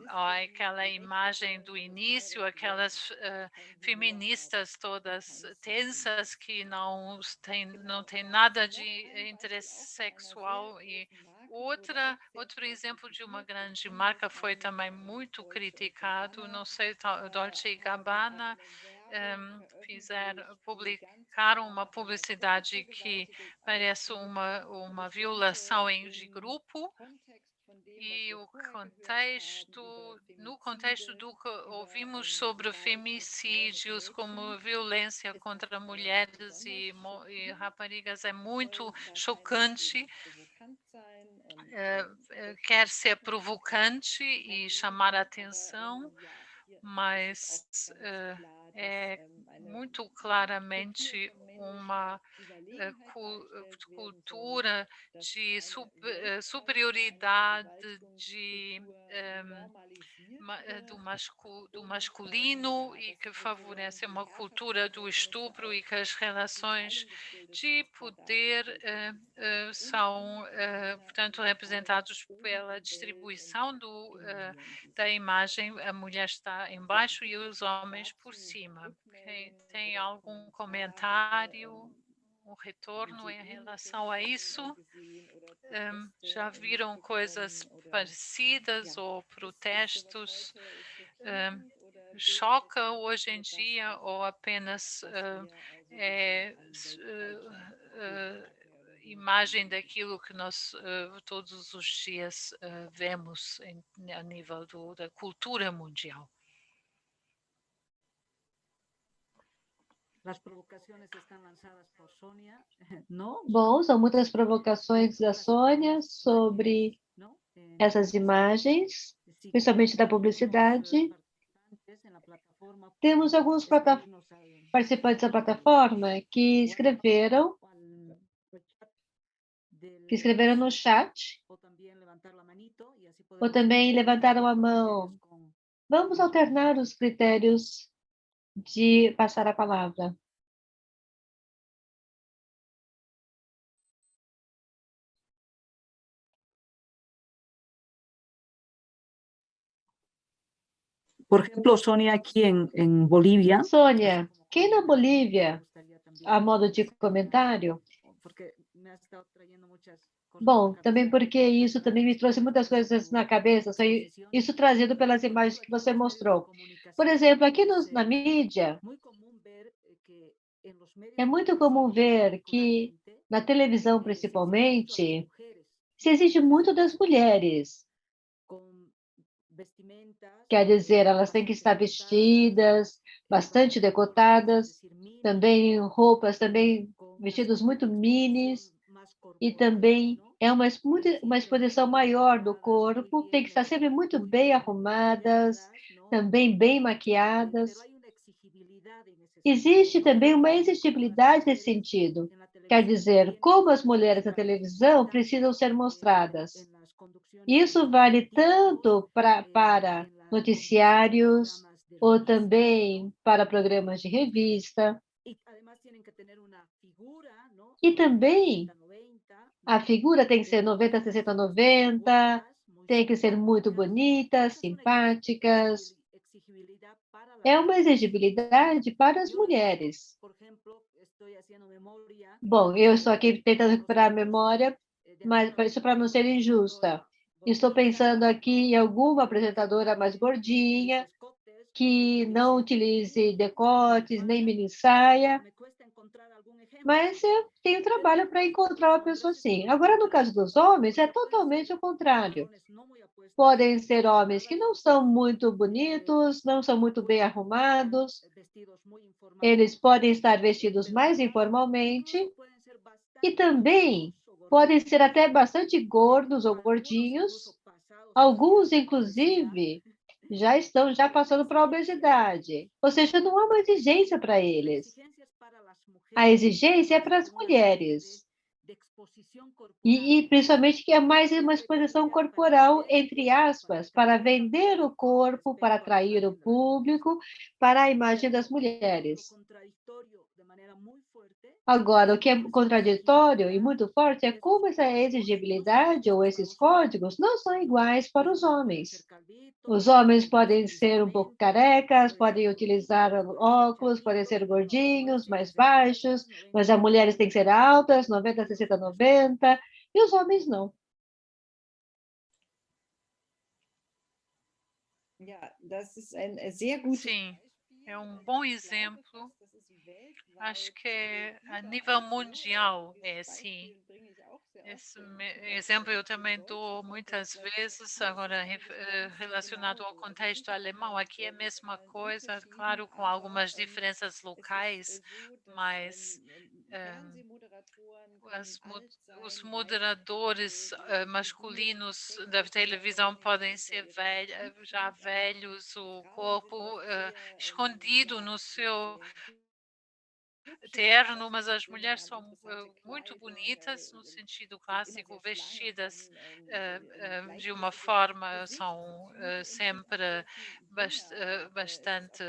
àquela imagem do início, aquelas feministas todas tensas que não tem nada de interesse sexual. E outro exemplo de uma grande marca foi também muito criticado, não sei, Dolce & Gabbana publicaram uma publicidade que parece uma violação de grupo, e no contexto do que ouvimos sobre femicídios como violência contra mulheres e raparigas, é muito chocante. Quer ser provocante e chamar a atenção, mas é muito claramente uma cultura de superioridade do masculino, e que favorece uma cultura do estupro, e que as relações de poder são, portanto, representados pela distribuição da imagem. A mulher está embaixo e os homens por cima. Tem algum comentário, um retorno em relação a isso? Já viram coisas parecidas ou protestos? Choca hoje em dia, ou apenas imagem daquilo que nós todos os dias vemos a nível da cultura mundial? As provocações estão lançadas por Sônia, não? Bom, são muitas provocações da Sônia sobre essas imagens, principalmente da publicidade. Temos alguns participantes da plataforma que escreveram no chat, ou também levantaram a mão. Vamos alternar os critérios de passar a palavra. Por exemplo, Sônia, aqui em Bolívia. Sônia, quem na Bolívia, a modo de comentário? Bom, também porque isso também me trouxe muitas coisas na cabeça, isso trazido pelas imagens que você mostrou. Por exemplo, aqui na mídia, é muito comum ver que, na televisão principalmente, se exige muito das mulheres. Quer dizer, elas têm que estar vestidas, bastante decotadas, também roupas, também vestidos muito minis, e também é uma exposição maior do corpo, tem que estar sempre muito bem arrumadas, também bem maquiadas. Existe também uma exigibilidade nesse sentido. Quer dizer, como as mulheres na televisão precisam ser mostradas. Isso vale tanto para noticiários, ou também para programas de revista. E também a figura tem que ser 90, 60, 90, tem que ser muito bonita, simpáticas. É uma exigibilidade para as mulheres. Bom, eu estou aqui tentando recuperar a memória, mas isso para não ser injusta. Estou pensando aqui em alguma apresentadora mais gordinha, que não utilize decotes, nem mini saia, mas eu tenho trabalho para encontrar uma pessoa assim. Agora, no caso dos homens, é totalmente o contrário. Podem ser homens que não são muito bonitos, não são muito bem arrumados, eles podem estar vestidos mais informalmente, e também podem ser até bastante gordos ou gordinhos. Alguns, inclusive, já estão passando para a obesidade. Ou seja, não há uma exigência para eles. A exigência é para as mulheres. E principalmente que é mais uma exposição corporal, entre aspas, para vender o corpo, para atrair o público, para a imagem das mulheres. Agora, o que é contraditório e muito forte é como essa exigibilidade ou esses códigos não são iguais para os homens. Os homens podem ser um pouco carecas, podem utilizar óculos, podem ser gordinhos, mais baixos, mas as mulheres têm que ser altas, 90, 60, 90, e os homens não. Sim, é um bom exemplo. Acho que a nível mundial é assim. Esse exemplo eu também dou muitas vezes, agora relacionado ao contexto alemão. Aqui é a mesma coisa, claro, com algumas diferenças locais, mas os moderadores masculinos da televisão podem ser já velhos, o corpo escondido no seu terno, mas as mulheres são muito bonitas no sentido clássico, vestidas de uma forma, são sempre bastante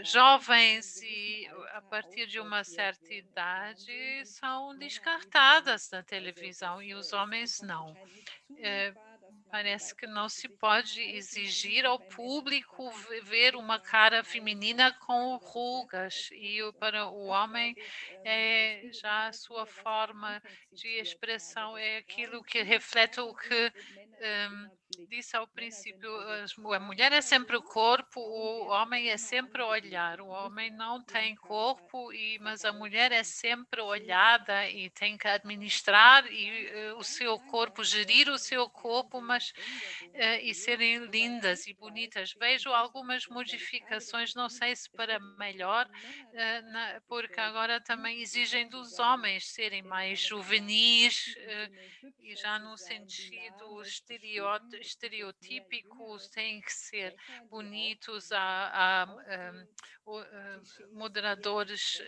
jovens e a partir de uma certa idade são descartadas na televisão e os homens não. Parece que não se pode exigir ao público ver uma cara feminina com rugas e para o homem já a sua forma de expressão é aquilo que reflete o que disse ao princípio, a mulher é sempre o corpo, o homem é sempre o olhar. O homem não tem corpo, mas a mulher é sempre olhada e tem que administrar o seu corpo, gerir o seu corpo, mas e serem lindas e bonitas. Vejo algumas modificações, não sei se para melhor, porque agora também exigem dos homens serem mais juvenis, e já no sentido estereotípico, têm que ser bonitos, há moderadores,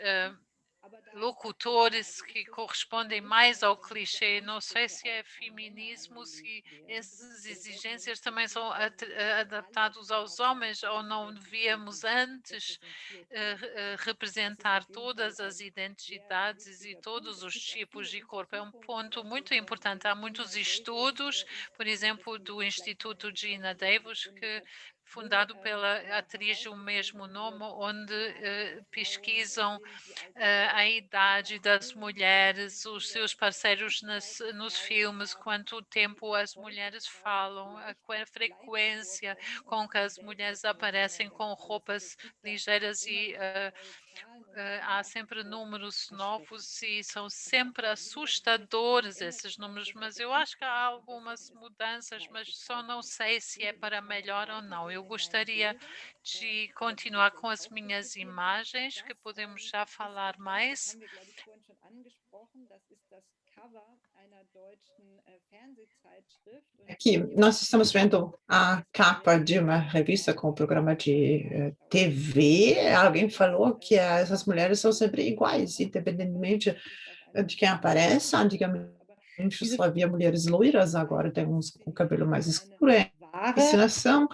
locutores que correspondem mais ao clichê. Não sei se é feminismo, se essas exigências também são adaptados aos homens ou não devíamos antes representar todas as identidades e todos os tipos de corpo. É um ponto muito importante. Há muitos estudos, por exemplo, do Instituto Gina Davis, que fundado pela atriz do mesmo nome, onde pesquisam a idade das mulheres, os seus parceiros nos filmes, quanto tempo as mulheres falam, a frequência com que as mulheres aparecem com roupas ligeiras e há sempre números novos e são sempre assustadores esses números, mas eu acho que há algumas mudanças, mas só não sei se é para melhor ou não. Eu gostaria de continuar com as minhas imagens, que podemos já falar mais. Aqui, nós estamos vendo a capa de uma revista com o programa de TV. Alguém falou que essas mulheres são sempre iguais, independentemente de quem aparece. Antigamente só havia mulheres loiras, agora tem uns com cabelo mais escuro. A encenação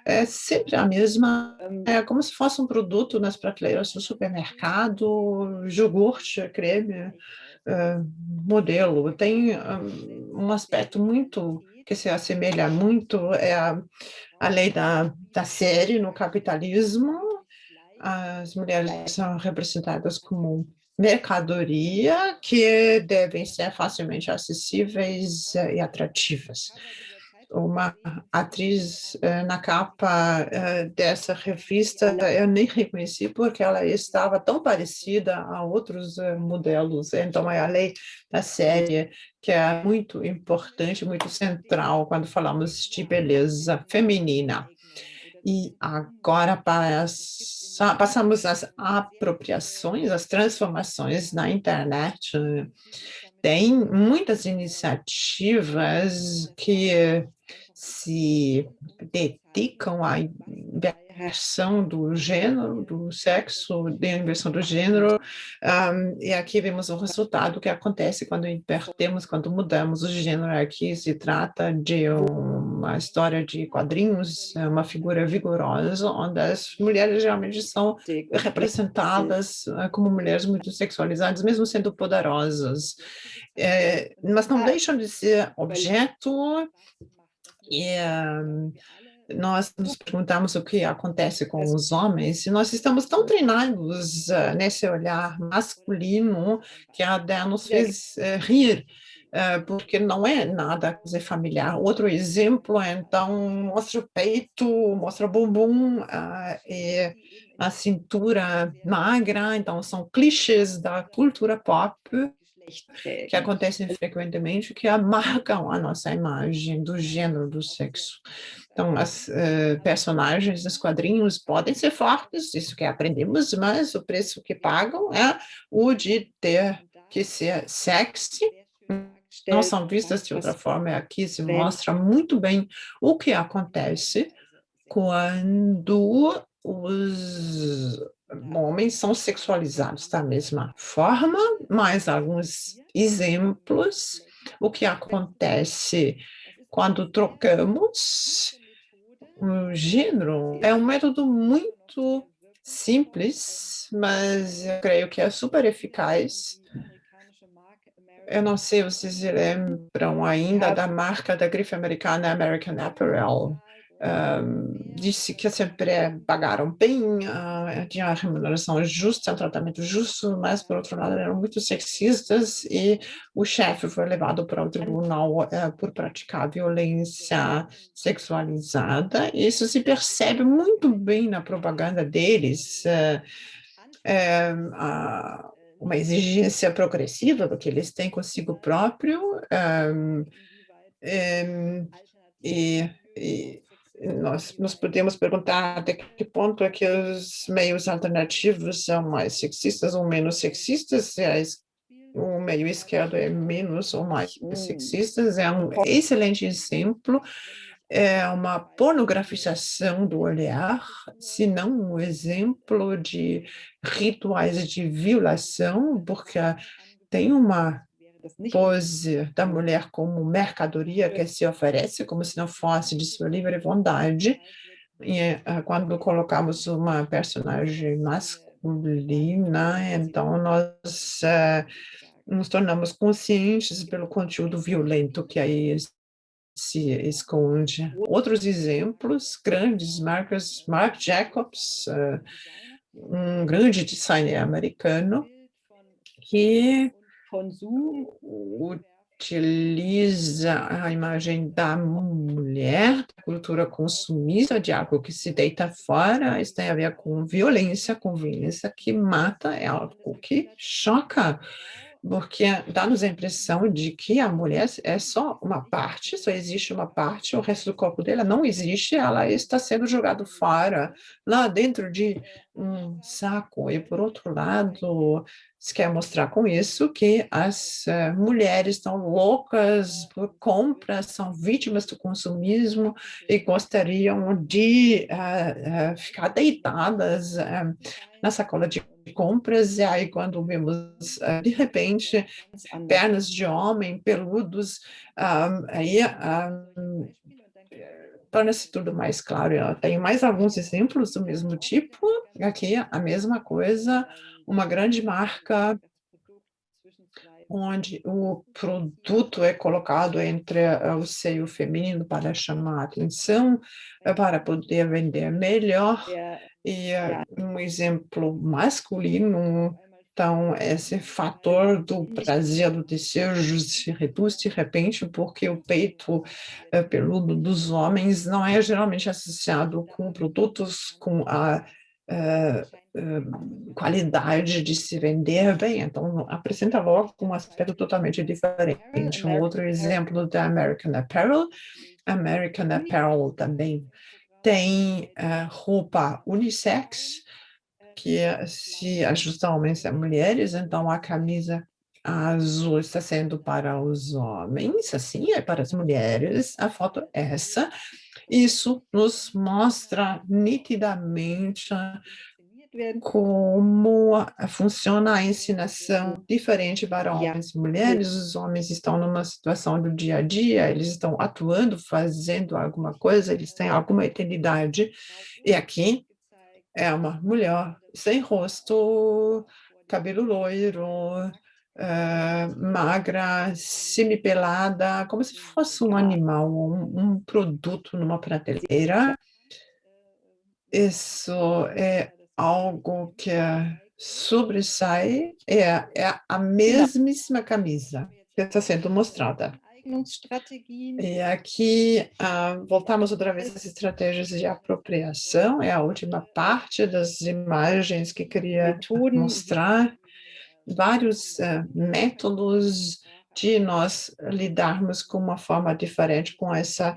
é sempre a mesma, é como se fosse um produto nas prateleiras do supermercado, iogurte, creme, modelo. Tem um aspecto muito que se assemelha muito a lei da série no capitalismo. As mulheres são representadas como mercadoria que devem ser facilmente acessíveis e atrativas. Uma atriz na capa dessa revista, eu nem reconheci porque ela estava tão parecida a outros modelos. Então, é a lei da série, que é muito importante, muito central quando falamos de beleza feminina. E agora passamos às apropriações, às transformações na internet. Tem muitas iniciativas que se dedicam a inversão do gênero, do sexo, de inversão do gênero, e aqui vemos o resultado que acontece quando invertemos, quando mudamos o gênero. Aqui se trata de uma história de quadrinhos, uma figura vigorosa, onde as mulheres geralmente são representadas como mulheres muito sexualizadas, mesmo sendo poderosas, mas não deixam de ser objeto. E nós nos perguntamos o que acontece com os homens, e nós estamos tão treinados nesse olhar masculino que até nos fez rir, porque não é nada familiar. Outro exemplo, então, mostra o peito, mostra o bumbum e a cintura magra, então são clichês da cultura pop que acontecem frequentemente, que marcam a nossa imagem do gênero, do sexo. Então, as personagens dos quadrinhos podem ser fortes, isso que aprendemos, mas o preço que pagam é o de ter que ser sexy. Não são vistas de outra forma. Aqui se mostra muito bem o que acontece quando os homens são sexualizados da mesma forma, mais alguns exemplos, o que acontece quando trocamos o gênero. É um método muito simples, mas eu creio que é super eficaz. Eu não sei se vocês se lembram ainda da marca da grife americana American Apparel. Disse que sempre pagaram bem, tinha a remuneração justa, um tratamento justo, mas, por outro lado, eram muito sexistas e o chefe foi levado para o tribunal por praticar violência sexualizada. Isso se percebe muito bem na propaganda deles, uma exigência progressiva do que eles têm consigo próprio, e nós podemos perguntar até que ponto é que os meios alternativos são mais sexistas ou menos sexistas, se o meio esquerdo é menos ou mais sexista. É um excelente exemplo, é uma pornografização do olhar, se não um exemplo de rituais de violação, porque tem uma pose da mulher como mercadoria que se oferece, como se não fosse de sua livre vontade. E quando colocamos uma personagem masculina, então nós nos tornamos conscientes pelo conteúdo violento que aí se esconde. Outros exemplos, grandes marcas, Marc Jacobs, um grande designer americano, que utiliza a imagem da mulher, da cultura consumista, de algo que se deita fora. Isso tem a ver com violência que mata, é algo que choca, porque dá-nos a impressão de que a mulher é só uma parte, só existe uma parte, o resto do corpo dela não existe, ela está sendo jogada fora, lá dentro de um saco. E, por outro lado, se quer mostrar com isso que as mulheres estão loucas por compras, são vítimas do consumismo e gostariam de ficar deitadas na sacola de compras, e aí quando vemos, de repente, pernas de homem peludos, aí torna-se tudo mais claro. Eu tenho mais alguns exemplos do mesmo tipo. Aqui, a mesma coisa, uma grande marca onde o produto é colocado entre o seio feminino para chamar a atenção, para poder vender melhor. E um exemplo masculino, então, esse fator do prazer, do desejo se reduz de repente, porque o peito peludo dos homens não é geralmente associado com produtos com a qualidade de se vender bem, então apresenta logo um aspecto totalmente diferente. Um outro exemplo da American Apparel também tem roupa unissex, que se ajusta a homens e a mulheres, então a camisa azul está sendo para os homens, assim, é para as mulheres, a foto é essa, Isso nos mostra nitidamente como funciona a ensinação diferente para homens e mulheres. Os homens estão numa situação do dia a dia, eles estão atuando, fazendo alguma coisa, eles têm alguma eternidade. E aqui é uma mulher sem rosto, cabelo loiro, magra, semipelada, como se fosse um animal, um produto numa prateleira. Isso é algo que sobressai, é a mesmíssima camisa que está sendo mostrada. E aqui voltamos outra vez às estratégias de apropriação, é a última parte das imagens que queria mostrar, vários métodos de nós lidarmos com uma forma diferente com essa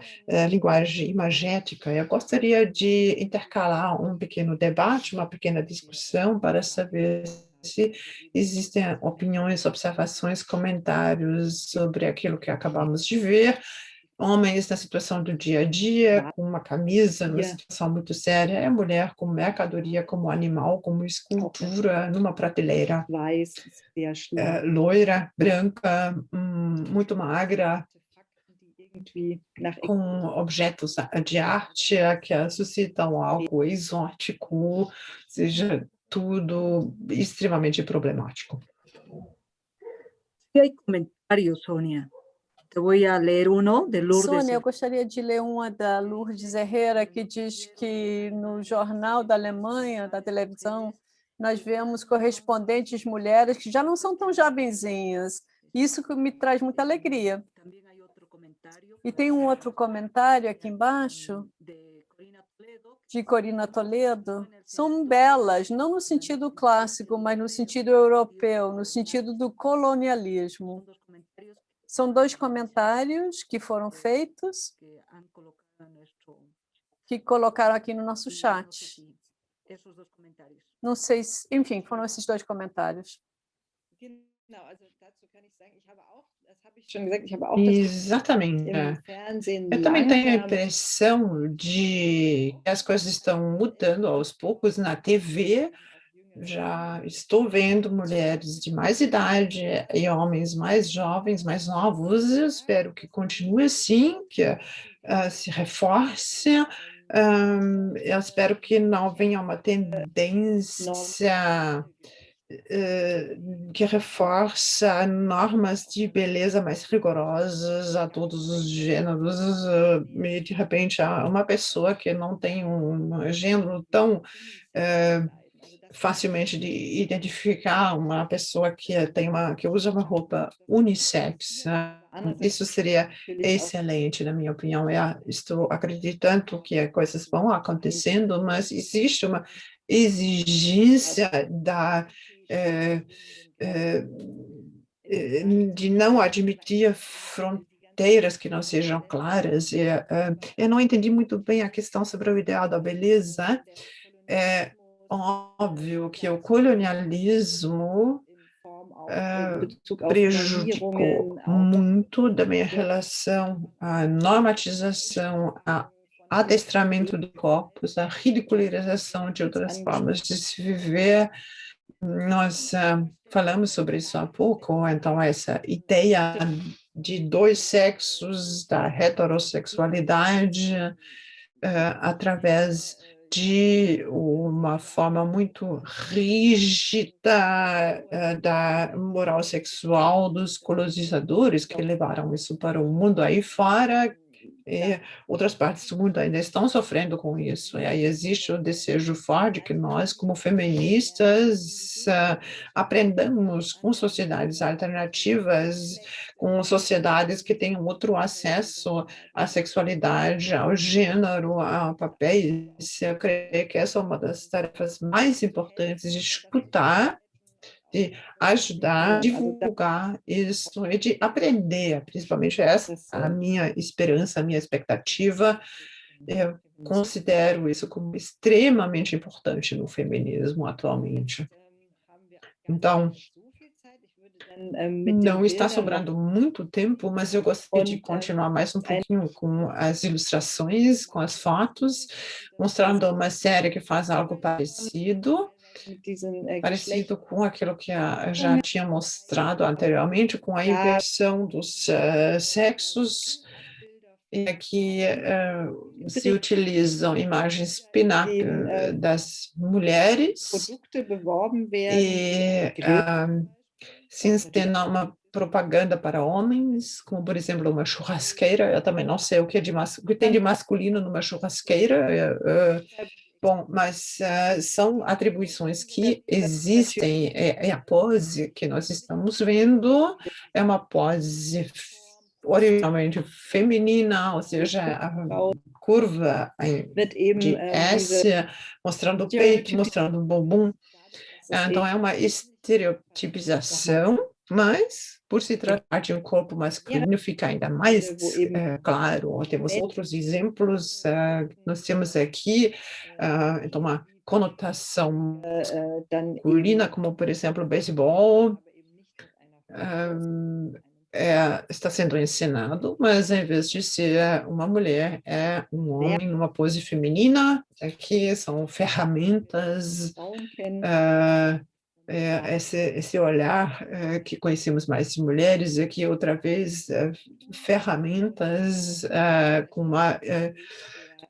linguagem imagética. Eu gostaria de intercalar um pequeno debate, uma pequena discussão para saber se existem opiniões, observações, comentários sobre aquilo que acabamos de ver. Homens na situação do dia a dia, com uma camisa, numa situação muito séria, é mulher com mercadoria, como animal, como escultura, numa prateleira, loira, branca, muito magra, com objetos de arte que suscitam algo exótico, seja tudo extremamente problemático. Sí hay comentarios, Sonia. Te voy a leer uno de Lourdes. Sônia, eu gostaria de ler uma da Lourdes Herrera, que diz que no jornal da Alemanha, da televisão, nós vemos correspondentes mulheres que já não são tão jovenzinhas. Isso que me traz muita alegria. E tem um outro comentário aqui embaixo, de Corina Toledo. São belas, não no sentido clássico, mas no sentido europeu, no sentido do colonialismo. São 2 comentários que foram feitos, que colocaram aqui no nosso chat. Não sei se, enfim, foram esses 2 comentários. Exatamente. Eu também tenho a impressão de que as coisas estão mudando aos poucos na TV. Já estou vendo mulheres de mais idade e homens mais jovens, mais novos. Eu espero que continue assim, que se reforce. Eu espero que não venha uma tendência que reforça normas de beleza mais rigorosas a todos os gêneros, e de repente uma pessoa que não tem um gênero tão facilmente de identificar, uma pessoa que que usa uma roupa unissex, isso seria excelente, na minha opinião. Estou acreditando que as coisas vão acontecendo, mas existe uma exigência de não admitir fronteiras que não sejam claras. Eu não entendi muito bem a questão sobre o ideal da beleza. É óbvio que o colonialismo prejudicou muito da minha relação à normatização, a adestramento de corpos, a ridicularização de outras formas de se viver. Nós falamos sobre isso há pouco, então essa ideia de 2 sexos, da heterossexualidade, através de uma forma muito rígida da moral sexual dos colonizadores que levaram isso para o mundo aí fora, e outras partes do mundo ainda estão sofrendo com isso. E aí existe o desejo forte que nós, como feministas, aprendamos com sociedades alternativas, com sociedades que tenham outro acesso à sexualidade, ao gênero, a papéis. Eu creio que essa é uma das tarefas mais importantes, de escutar, de ajudar, divulgar isso e de aprender, principalmente essa a minha esperança, a minha expectativa. Eu considero isso como extremamente importante no feminismo atualmente. Então, Não está sobrando muito tempo, mas eu gostaria de continuar mais um pouquinho com as ilustrações, com as fotos, mostrando uma série que faz algo parecido com aquilo que já tinha mostrado anteriormente, com a inversão dos sexos. E aqui se utilizam imagens pin-up das mulheres e se encena uma propaganda para homens, como por exemplo uma churrasqueira. Eu também não sei o que tem de masculino numa churrasqueira. Bom, mas são atribuições que existem, e a pose que nós estamos vendo é uma pose originalmente feminina, ou seja, a curva de S, mostrando o peito, mostrando o bumbum. Então, é uma estereotipização, mas, por se tratar de um corpo masculino, fica ainda mais claro. Temos outros exemplos, nós temos aqui, então, uma conotação masculina, como, por exemplo, o beisebol, está sendo ensinado, mas, em vez de ser uma mulher, é um homem numa pose feminina. Aqui são ferramentas, esse olhar que conhecemos mais de mulheres, aqui outra vez ferramentas com uma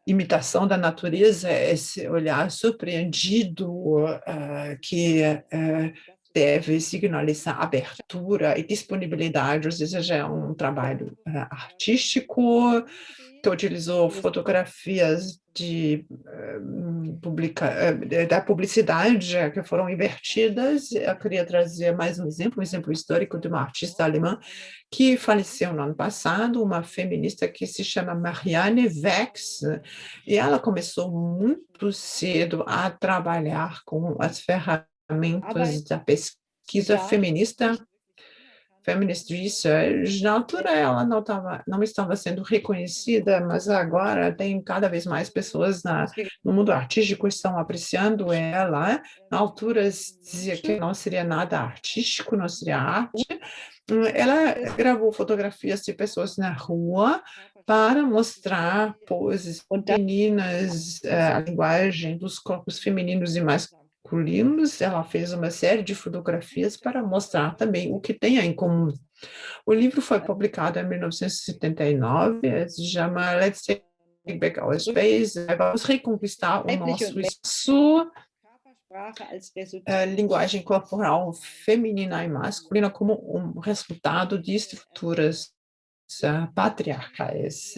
imitação da natureza, esse olhar surpreendido que deve sinalizar abertura e disponibilidade, ou seja, já é um trabalho artístico que utilizou fotografias da publicidade que foram invertidas. Eu queria trazer mais um exemplo histórico de uma artista alemã que faleceu no ano passado, uma feminista que se chama Marianne Wex, e ela começou muito cedo a trabalhar com as ferramentas da pesquisa feminista, Feminist Research. Na altura ela não estava sendo reconhecida, mas agora tem cada vez mais pessoas no mundo artístico que estão apreciando ela. Na altura se dizia que não seria nada artístico, não seria arte. Ela gravou fotografias de pessoas na rua para mostrar poses femininas, a linguagem dos corpos femininos e masculinos. Ela fez uma série de fotografias para mostrar também o que tem em comum. O livro foi publicado em 1979, se chama Let's Take Back Our Space, vamos reconquistar o nosso espaço, linguagem corporal feminina e masculina como um resultado de estruturas patriarcais.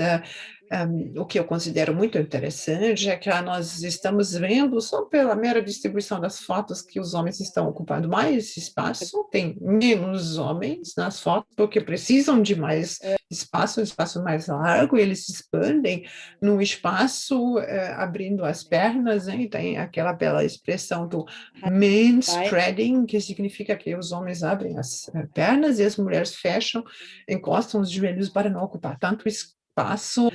O que eu considero muito interessante é que nós estamos vendo, só pela mera distribuição das fotos, que os homens estão ocupando mais espaço, tem menos homens nas fotos, porque precisam de mais espaço, um espaço mais largo, e eles se expandem no espaço, abrindo as pernas, hein? Tem aquela bela expressão do manspreading, que significa que os homens abrem as pernas e as mulheres fecham, encostam os joelhos para não ocupar tanto espaço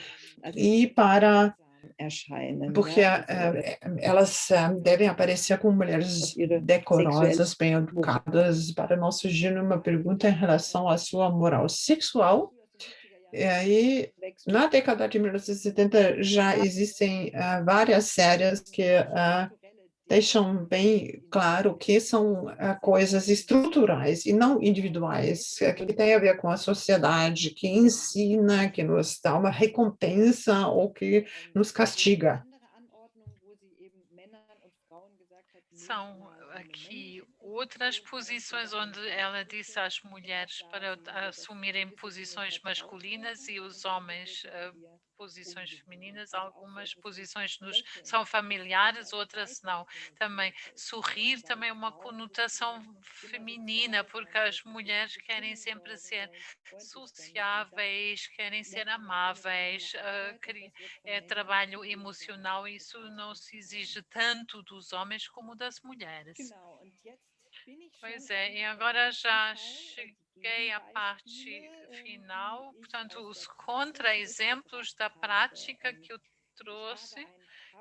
e porque elas devem aparecer como mulheres decorosas, bem educadas, para não surgir uma pergunta em relação à sua moral sexual. E aí, na década de 1970, já existem várias séries que deixam bem claro que são coisas estruturais e não individuais, que tem a ver com a sociedade, que ensina, que nos dá uma recompensa ou que nos castiga. São aqui outras posições onde ela disse às mulheres para assumirem posições masculinas e os homens posições femininas. Algumas posições são familiares, outras não. Também sorrir também é uma conotação feminina, porque as mulheres querem sempre ser sociáveis, querem ser amáveis, é trabalho emocional, isso não se exige tanto dos homens como das mulheres. Pois é, e agora já cheguei à parte final, portanto, os contra-exemplos da prática que eu trouxe.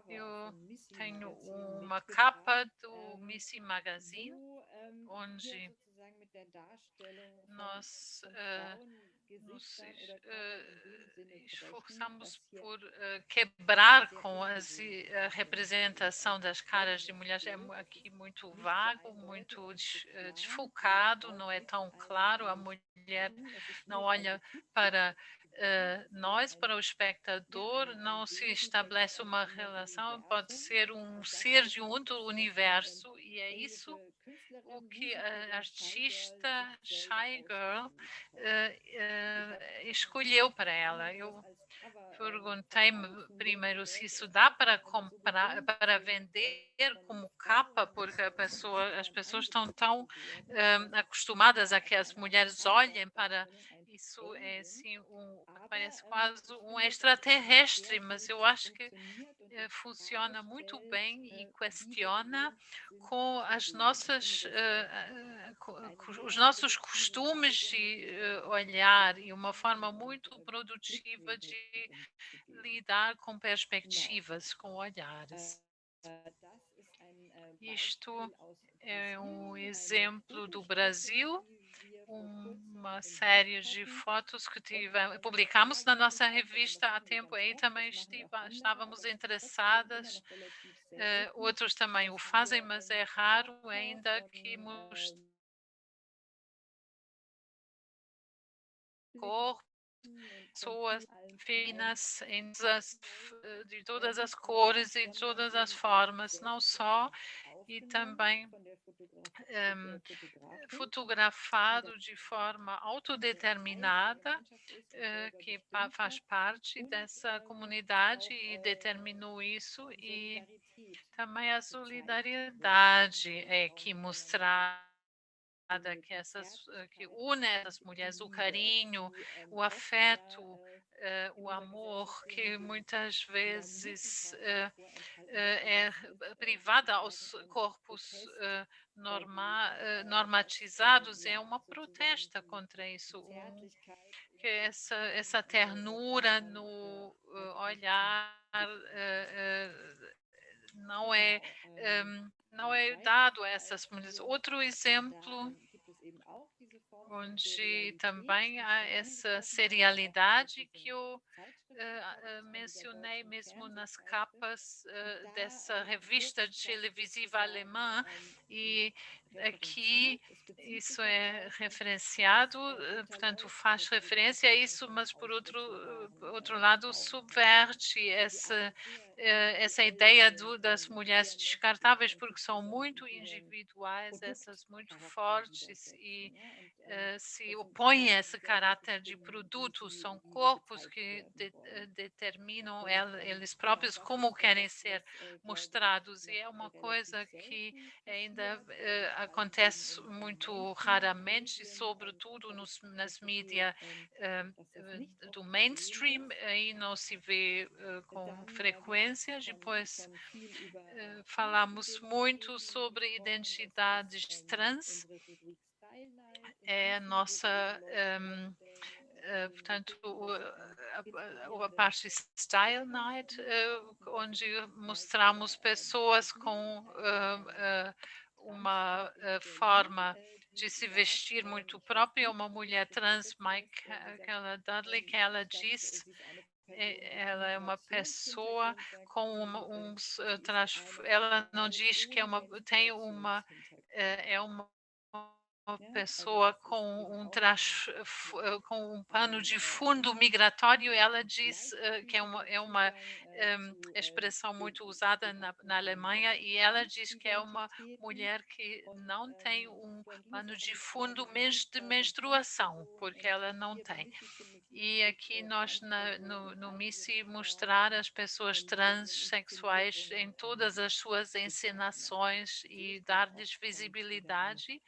Eu tenho uma capa do Missy Magazine, onde nós nos esforçamos por quebrar com a representação das caras de mulheres. É aqui muito vago, muito desfocado, não é tão claro. A mulher não olha para nós, para o espectador, não se estabelece uma relação, pode ser um ser de um outro universo, e é isso o que a artista Shy Girl escolheu para ela. Eu perguntei-me primeiro se isso dá para comprar, para vender como capa, porque as pessoas estão tão acostumadas a que as mulheres olhem para isso. É assim, parece quase um extraterrestre, mas eu acho que funciona muito bem e questiona com as nossas os nossos costumes e olhar, e uma forma muito produtiva de lidar com perspectivas, com olhares. Isto é um exemplo do Brasil, uma série de fotos que publicamos na nossa revista há tempo, aí também estávamos interessadas. Outros também o fazem, mas é raro ainda que corpo, pessoas finas de todas as cores e de todas as formas, não só, e também fotografado de forma autodeterminada, que faz parte dessa comunidade e determinou isso, e também a solidariedade que mostrada, que une essas mulheres, o carinho, o afeto, o amor, que muitas vezes é privada aos corpos normatizados. É uma protesta contra isso, que essa ternura no olhar não é dado a essas mulheres. Outro exemplo onde também há essa serialidade que eu mencionei mesmo nas capas dessa revista televisiva alemã, e aqui isso é referenciado, portanto faz referência a isso, mas por outro lado subverte essa ideia das mulheres descartáveis, porque são muito individuais, essas muito fortes, e se opõem a esse caráter de produto, são corpos que determinam eles próprios como querem ser mostrados, e é uma coisa que ainda acontece muito raramente, sobretudo nas mídias do mainstream, aí não se vê com frequência. Depois falamos muito sobre identidades trans, é a nossa, portanto, a parte Style Night, onde mostramos pessoas com uma forma de se vestir muito própria. Uma mulher trans, Michaela Dudley, que ela diz, ela é uma pessoa com ela não diz que é uma pessoa com com um pano de fundo migratório. Ela diz que é uma expressão muito usada na Alemanha, e ela diz que é uma mulher que não tem um pano de fundo de menstruação, porque ela não tem. E aqui nós no Missy mostrar as pessoas transexuais em todas as suas encenações e dar-lhes visibilidade.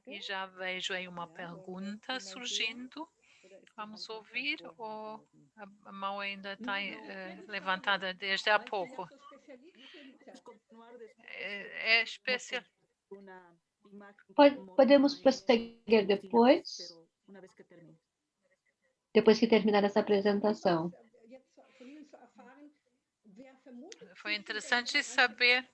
E já vejo aí uma pergunta surgindo. Vamos ouvir, ou a mão ainda está levantada desde há pouco? É especial. Podemos prosseguir depois que terminar essa apresentação. foi interessante saber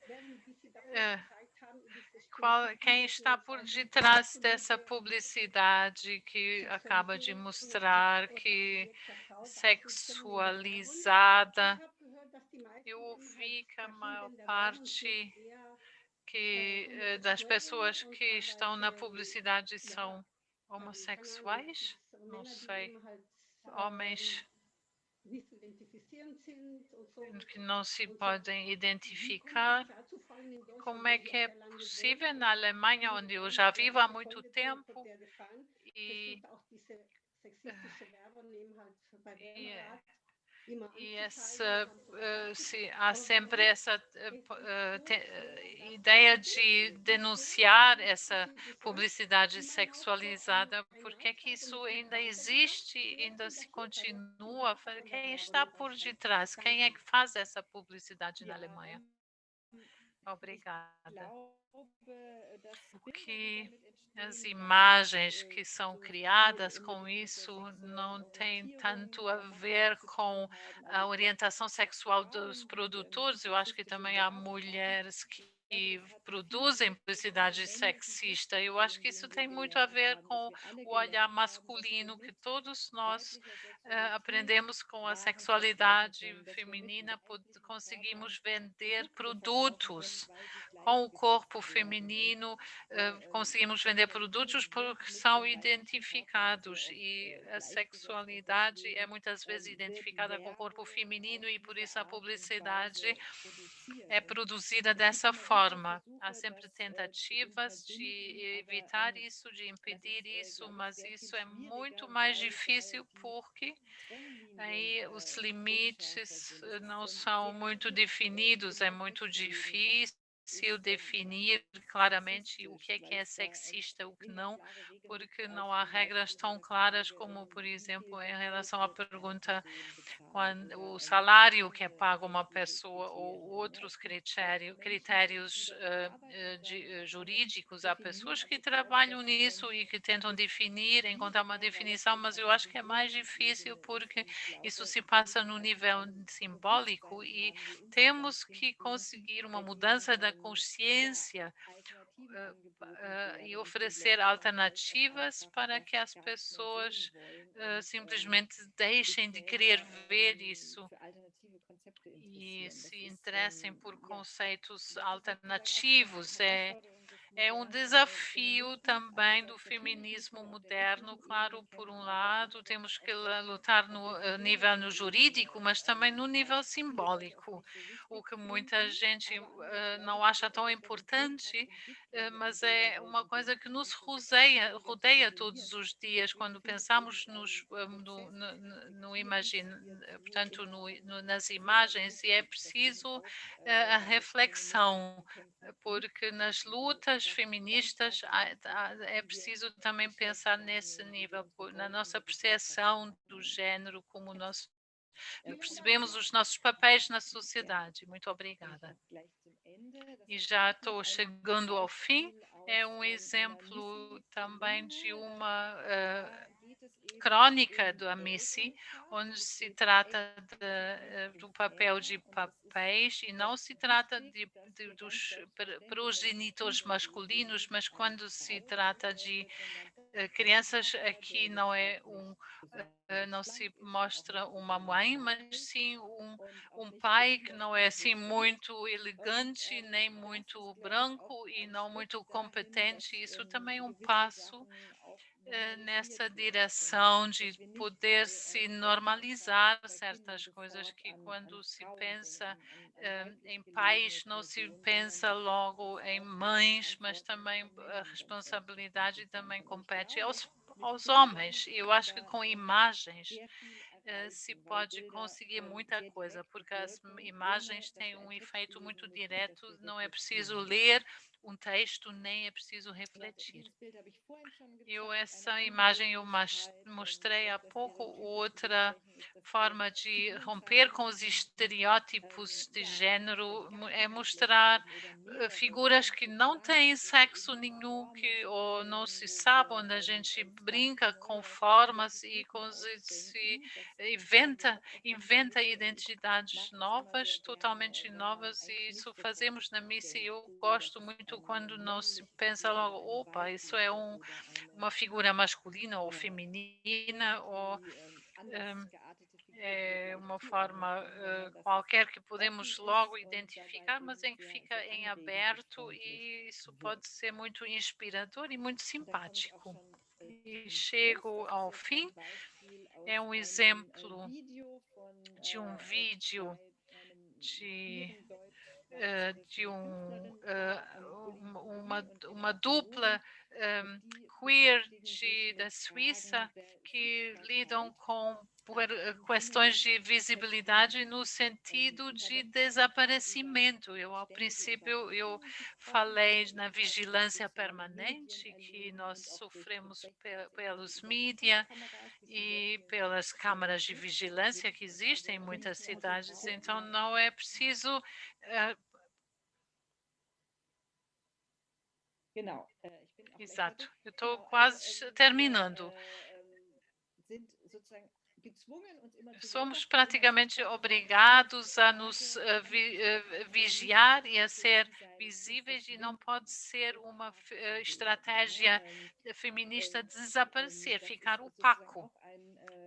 quem está por detrás dessa publicidade que acaba de mostrar que sexualizada. Eu ouvi que a maior parte das pessoas que estão na publicidade são homossexuais, não sei, homens que não se podem identificar. Como é que é possível na Alemanha, onde eu já vivo há muito tempo, e há sempre essa ideia de denunciar essa publicidade sexualizada. Por que que isso ainda existe, ainda se continua? Quem está por detrás? Quem é que faz essa publicidade na Alemanha? Obrigada. Que as imagens que são criadas com isso não tem tanto a ver com a orientação sexual dos produtores. Eu acho que também há mulheres que produzem publicidade sexista. Eu acho que isso tem muito a ver com o olhar masculino que todos nós aprendemos com a sexualidade feminina, conseguimos vender produtos com o corpo feminino, conseguimos vender produtos porque são identificados e a sexualidade é muitas vezes identificada com o corpo feminino e por isso a publicidade é produzida dessa forma. Há sempre tentativas de evitar isso, de impedir isso, mas isso é muito mais difícil porque aí os limites não são muito definidos, é muito difícil definir claramente o que é sexista, o que não, porque não há regras tão claras como, por exemplo, em relação à pergunta quando o salário que é pago a uma pessoa ou outros critérios jurídicos. Há pessoas que trabalham nisso e que tentam definir, encontrar uma definição, mas eu acho que é mais difícil porque isso se passa no nível simbólico e temos que conseguir uma mudança da consciência e oferecer alternativas para que as pessoas simplesmente deixem de querer ver isso e se interessem por conceitos alternativos. É um desafio também do feminismo moderno. Claro, por um lado, temos que lutar no nível no jurídico, mas também no nível simbólico, o que muita gente não acha tão importante, mas é uma coisa que nos rodeia todos os dias quando pensamos portanto, nas imagens, e é preciso a reflexão porque nas lutas feministas é preciso também pensar nesse nível, na nossa percepção do género, como nós percebemos os nossos papéis na sociedade. Muito obrigada. E já estou chegando ao fim. É um exemplo também de uma crônica do Amici, onde se trata do papel de papéis e não se trata dos progenitores masculinos, mas quando se trata de crianças, aqui não se mostra uma mãe, mas sim um pai que não é assim muito elegante, nem muito branco e não muito competente. Isso também é um passo nessa direção de poder se normalizar certas coisas que quando se pensa em pais não se pensa logo em mães, mas também a responsabilidade também compete aos homens. Eu acho que com imagens se pode conseguir muita coisa, porque as imagens têm um efeito muito direto, não é preciso ler um texto, nem é preciso refletir. Essa imagem eu mostrei há pouco, outra forma de romper com os estereótipos de gênero é mostrar figuras que não têm sexo nenhum, que ou não se sabe, onde a gente brinca com formas e se inventa identidades novas, totalmente novas, e isso fazemos na missa. E eu gosto muito quando não se pensa logo, opa, isso é uma figura masculina ou feminina, ou é uma forma qualquer que podemos logo identificar, mas em que fica em aberto, e isso pode ser muito inspirador e muito simpático. E chego ao fim, é um exemplo de um vídeo de uma dupla queer da Suíça que lidam com questões de visibilidade no sentido de desaparecimento. Ao princípio, eu falei na vigilância permanente que nós sofremos pelos mídias e pelas câmaras de vigilância que existem em muitas cidades. Então, não é preciso exato, eu estou quase terminando. Somos praticamente obrigados a nos vigiar e a ser visíveis, e não pode ser uma estratégia feminista desaparecer, ficar opaco.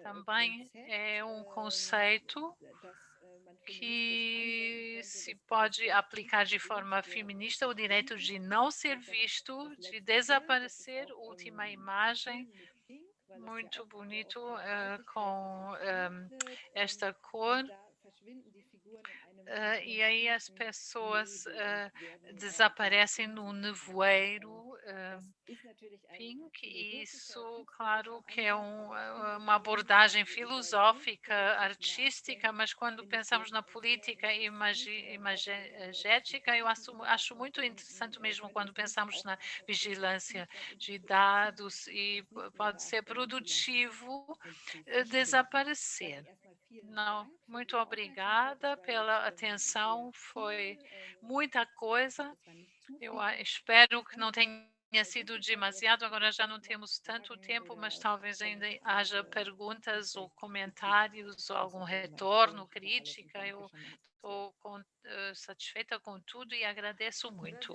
Também é um conceito que se pode aplicar de forma feminista, o direito de não ser visto, de desaparecer. Última imagem, muito bonito, com esta cor. E aí as pessoas desaparecem no nevoeiro pink. Isso, claro, que é uma abordagem filosófica, artística, mas quando pensamos na política imagética, eu acho muito interessante mesmo quando pensamos na vigilância de dados, e pode ser produtivo desaparecer. Não, muito obrigada pela atenção, foi muita coisa. Eu espero que não tenha sido demasiado, agora já não temos tanto tempo, mas talvez ainda haja perguntas ou comentários ou algum retorno, crítica. Eu estou satisfeita com tudo e agradeço muito.